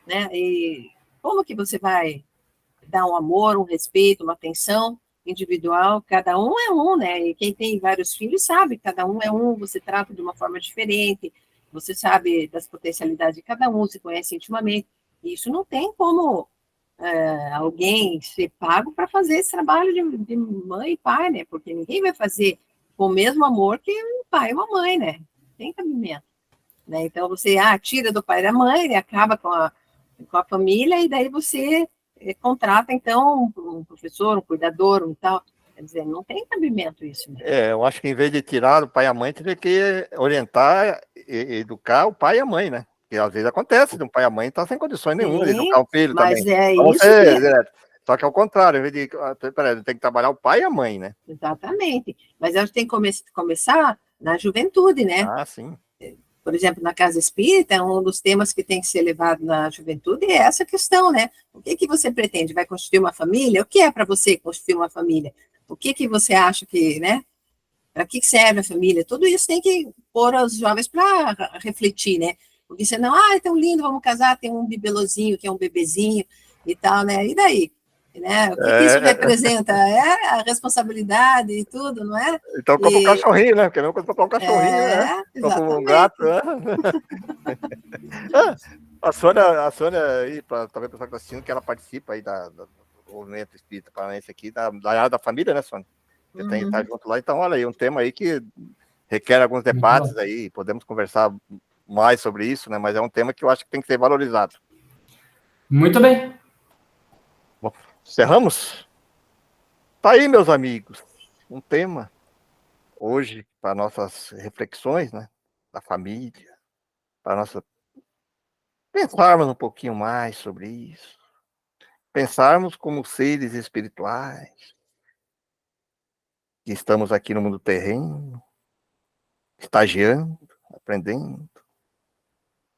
né? E como que você vai dar um amor, um respeito, uma atenção individual? Cada um é um, né? E quem tem vários filhos sabe, cada um é um, você trata de uma forma diferente, você sabe das potencialidades de cada um, se conhece intimamente. Isso não tem como alguém ser pago para fazer esse trabalho de mãe e pai, né? Porque ninguém vai fazer com o mesmo amor que um pai e uma mãe, né? Tem cabimento, né? Então você tira do pai e da mãe, acaba com a família, e daí você contrata então um professor, um cuidador, um tal. Quer dizer, não tem cabimento isso, né? Eu acho que em vez de tirar o pai e a mãe, teria que orientar e educar o pai e a mãe, né? Porque às vezes acontece, de um pai e a mãe tá sem condições nenhuma de educar o filho mas também. É isso Só que ao contrário, em vez de. Peraí, tem que trabalhar o pai e a mãe, né? Exatamente. Mas a gente tem que começar na juventude, né? Ah, sim. Por exemplo, na Casa Espírita, um dos temas que tem que ser levado na juventude é essa questão, né? O que que você pretende? Vai constituir uma família? O que é para você constituir uma família? O que que você acha que, né? Para que serve a família? Tudo isso tem que pôr os jovens para refletir, né? Porque senão, é tão lindo, vamos casar, tem um bibelozinho, que é um bebezinho e tal, né? E daí? Né? O que que isso representa? É a responsabilidade e tudo, não é? Então compra um cachorrinho, né? Porque é a mesma coisa comprar um cachorrinho, né? Compra um gato, né? A Sônia aí, talvez o pessoal que está assistindo, que ela participa aí do movimento espírita paranaense aqui, da área da família, né, Sônia? Você tá junto lá, então olha aí, um tema aí que requer alguns debates aí, podemos conversar mais sobre isso, né? Mas é um tema que eu acho que tem que ser valorizado. Muito bem. Bom, encerramos? Tá aí, meus amigos, um tema hoje para nossas reflexões, né? Da família, para nossa pensarmos um pouquinho mais sobre isso, pensarmos como seres espirituais que estamos aqui no mundo terreno, estagiando, aprendendo.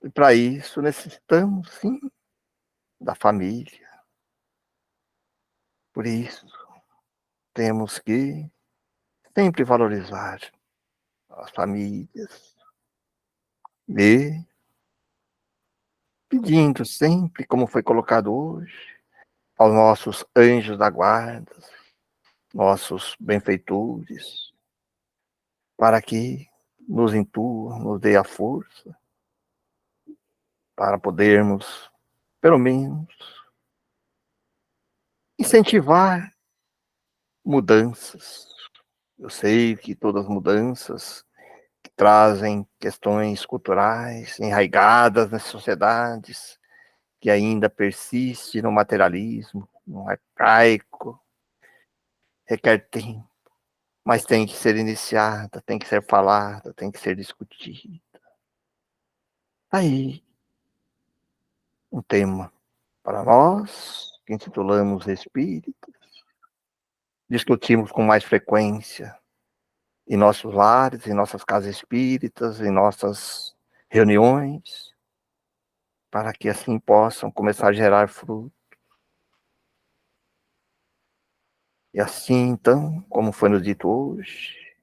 E para isso necessitamos, sim, da família. Por isso, temos que sempre valorizar as famílias e pedindo sempre, como foi colocado hoje, aos nossos anjos da guarda, nossos benfeitores, para que nos intuam, nos dê a força para podermos, pelo menos, incentivar mudanças. Eu sei que todas as mudanças que trazem questões culturais enraigadas nas sociedades, que ainda persiste no materialismo, no arcaico, requer tempo, mas tem que ser iniciada, tem que ser falada, tem que ser discutida. Aí, um tema para nós, que intitulamos Espíritos, discutimos com mais frequência em nossos lares, em nossas casas espíritas, em nossas reuniões, para que assim possam começar a gerar fruto. E assim, então, como foi nos dito hoje,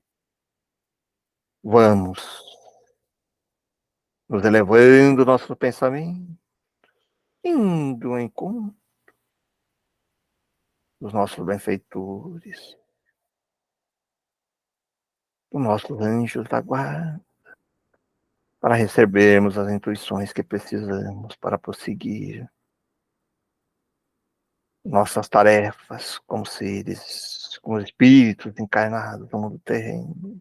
vamos nos elevando nosso pensamento, indo ao encontro dos nossos benfeitores, dos nossos anjos da guarda, para recebermos as intuições que precisamos para prosseguir nossas tarefas como seres, como espíritos encarnados no mundo terreno.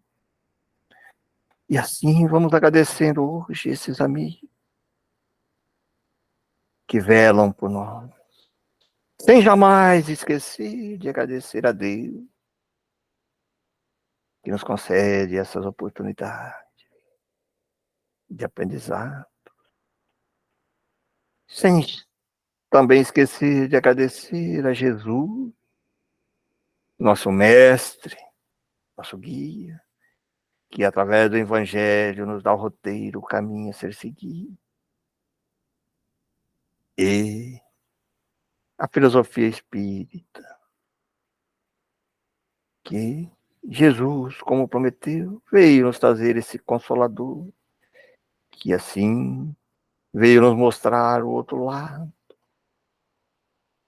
E assim vamos agradecendo hoje esses amigos que velam por nós, sem jamais esquecer de agradecer a Deus que nos concede essas oportunidades de aprendizado, sem também esquecer de agradecer a Jesus, nosso mestre, nosso guia, que através do Evangelho nos dá o roteiro, o caminho a ser seguido. E a filosofia espírita, que Jesus, como prometeu, veio nos trazer esse consolador, que assim veio nos mostrar o outro lado,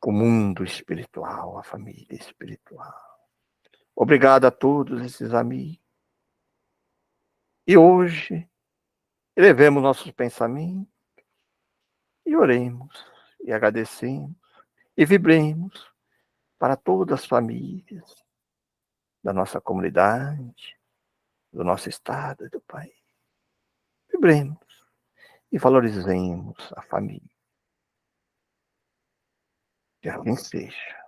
o mundo espiritual, a família espiritual. Obrigado a todos esses amigos. E hoje, elevemos nossos pensamentos e oremos, e agradecemos, e vibremos para todas as famílias da nossa comunidade, do nosso estado e do país. Vibremos e valorizemos a família. Que assim seja.